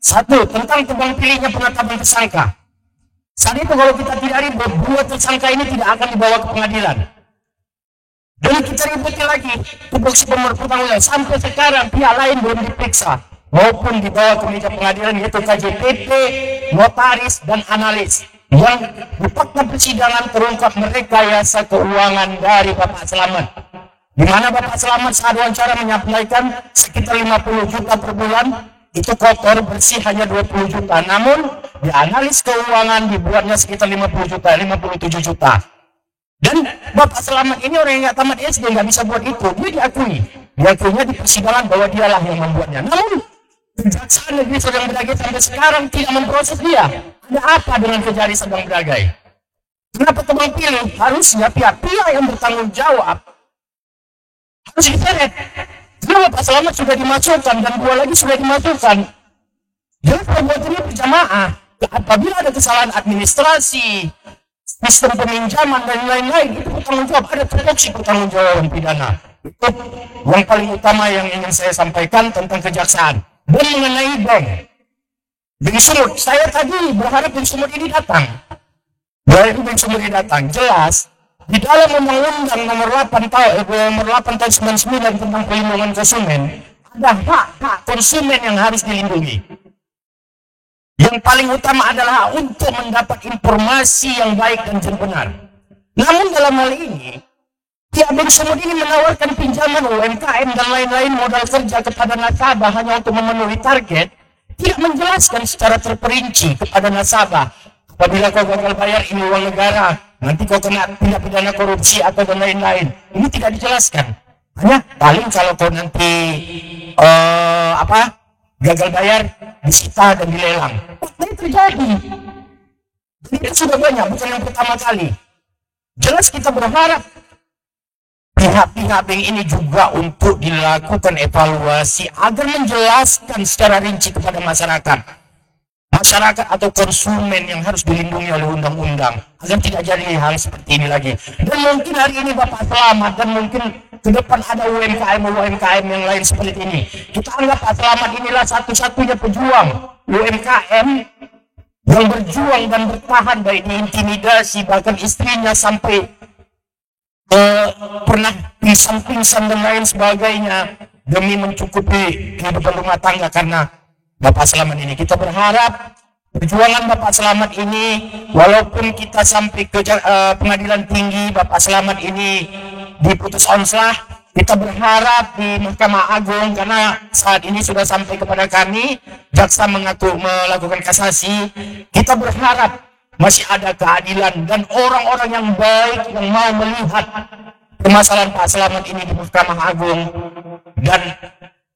satu, tentang tebang pilihnya penetapan tersangka. Saat itu kalau kita tidak ribut, dua tersangka ini tidak akan dibawa ke pengadilan. Dan kita ributin lagi, tupoksi pemerintah sampai sekarang pihak lain belum diperiksa maupun dibawa ke meja pengadilan, yaitu KJPP, notaris, dan analis. Yang di fakta persidangan terungkap merekayasa keuangan dari Bapak Slamet. Di mana Bapak Slamet saat wawancara menyampaikan sekitar 50 juta per bulan, itu kotor, bersih hanya 20 juta. Namun, di analis keuangan dibuatnya sekitar 50 juta, 57 juta. Dan Bapak Slamet ini orang yang nggak tamat SD, nggak bisa buat itu. Dia diakui. Diakuinya di persidangan bahwa dialah yang membuatnya. Namun, Kejaksaan Negeri Sedang Bedagai sampai sekarang tidak memproses dia. Ada apa dengan Kejari Sedang Bedagai? Kenapa tebang pilih? Harusnya pihak-pihak yang bertanggung jawab harus diseret. Kenapa Pak Slamet sudah dimasukkan dan dua lagi sudah dimasukkan? Jadi perbuatannya berjamaah. Apabila ada kesalahan administrasi, sistem peminjaman dan lain-lain, itu bertanggung jawab. Ada tupoksi pertanggungjawaban pidana. Itu yang paling utama yang ingin saya sampaikan tentang kejaksaan. Dan mengenai Bank Sumut, saya tadi berharap Bank Sumut ini datang. Bank Sumut ini datang, jelas di dalam Undang-Undang nomor 8 tahun 99 tentang perlindungan konsumen, ada hak konsumen yang harus dilindungi. Yang paling utama adalah untuk mendapat informasi yang baik dan benar. Namun dalam hal ini, pihak Bank Sumut ini menawarkan pinjaman UMKM dan lain-lain modal kerja kepada nasabah hanya untuk memenuhi target, tidak menjelaskan secara terperinci kepada nasabah. Apabila kau gagal bayar ini uang negara, nanti kau kena tindak pidana korupsi atau dan lain-lain. Ini tidak dijelaskan. Hanya paling kalau kau nanti gagal bayar, disita dan dilelang. Ini terjadi. Ini sudah banyak, bukan yang pertama kali. Jelas kita berharap pihak-pihak bank ini juga untuk dilakukan evaluasi agar menjelaskan secara rinci kepada masyarakat atau konsumen yang harus dilindungi oleh undang-undang agar tidak jadi hal seperti ini lagi. Dan mungkin hari ini Bapak Slamet dan mungkin ke depan ada UMKM yang lain seperti ini. Kita anggap Pak Slamet inilah satu-satunya pejuang UMKM yang berjuang dan bertahan baik diintimidasi, bahkan istrinya sampai pernah pingsan-pingsan dan lain sebagainya demi mencukupi kehidupan rumah tangga karena Bapak Selamat ini. Kita berharap perjuangan Bapak Selamat ini, walaupun kita sampai ke pengadilan tinggi, Bapak Selamat ini diputus onslah, kita berharap di Mahkamah Agung, karena saat ini sudah sampai kepada kami, jaksa melakukan kasasi, kita berharap masih ada keadilan dan orang-orang yang baik yang mau melihat permasalahan Pak Selamat ini di Mahkamah Agung dan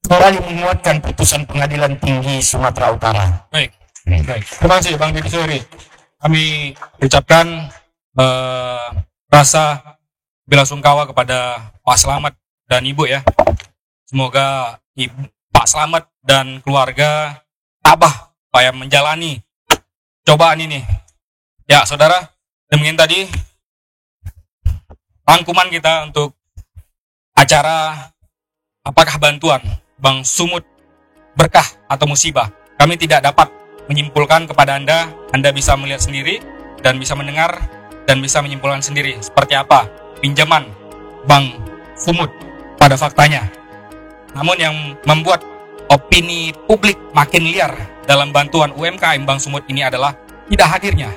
kembali menguatkan putusan Pengadilan Tinggi Sumatera Utara. Baik. Terima kasih Bang Deddy Suheri. Kami ucapkan rasa belasungkawa kepada Pak Selamat dan Ibu ya. Semoga Pak Selamat dan keluarga tabah supaya menjalani cobaan ini. Ya, saudara, demikian tadi rangkuman kita untuk acara apakah bantuan Bang Sumut berkah atau musibah. Kami tidak dapat menyimpulkan kepada Anda. Anda bisa melihat sendiri dan bisa mendengar dan bisa menyimpulkan sendiri seperti apa pinjaman Bang Sumut pada faktanya. Namun yang membuat opini publik makin liar dalam bantuan UMKM Bang Sumut ini adalah tidak hadirnya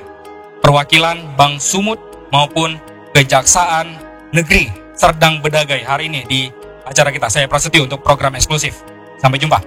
perwakilan Bang Sumut maupun Kejaksaan Negeri Serdang Bedagai hari ini di acara kita. Saya Prasetyo untuk program eksklusif. Sampai jumpa.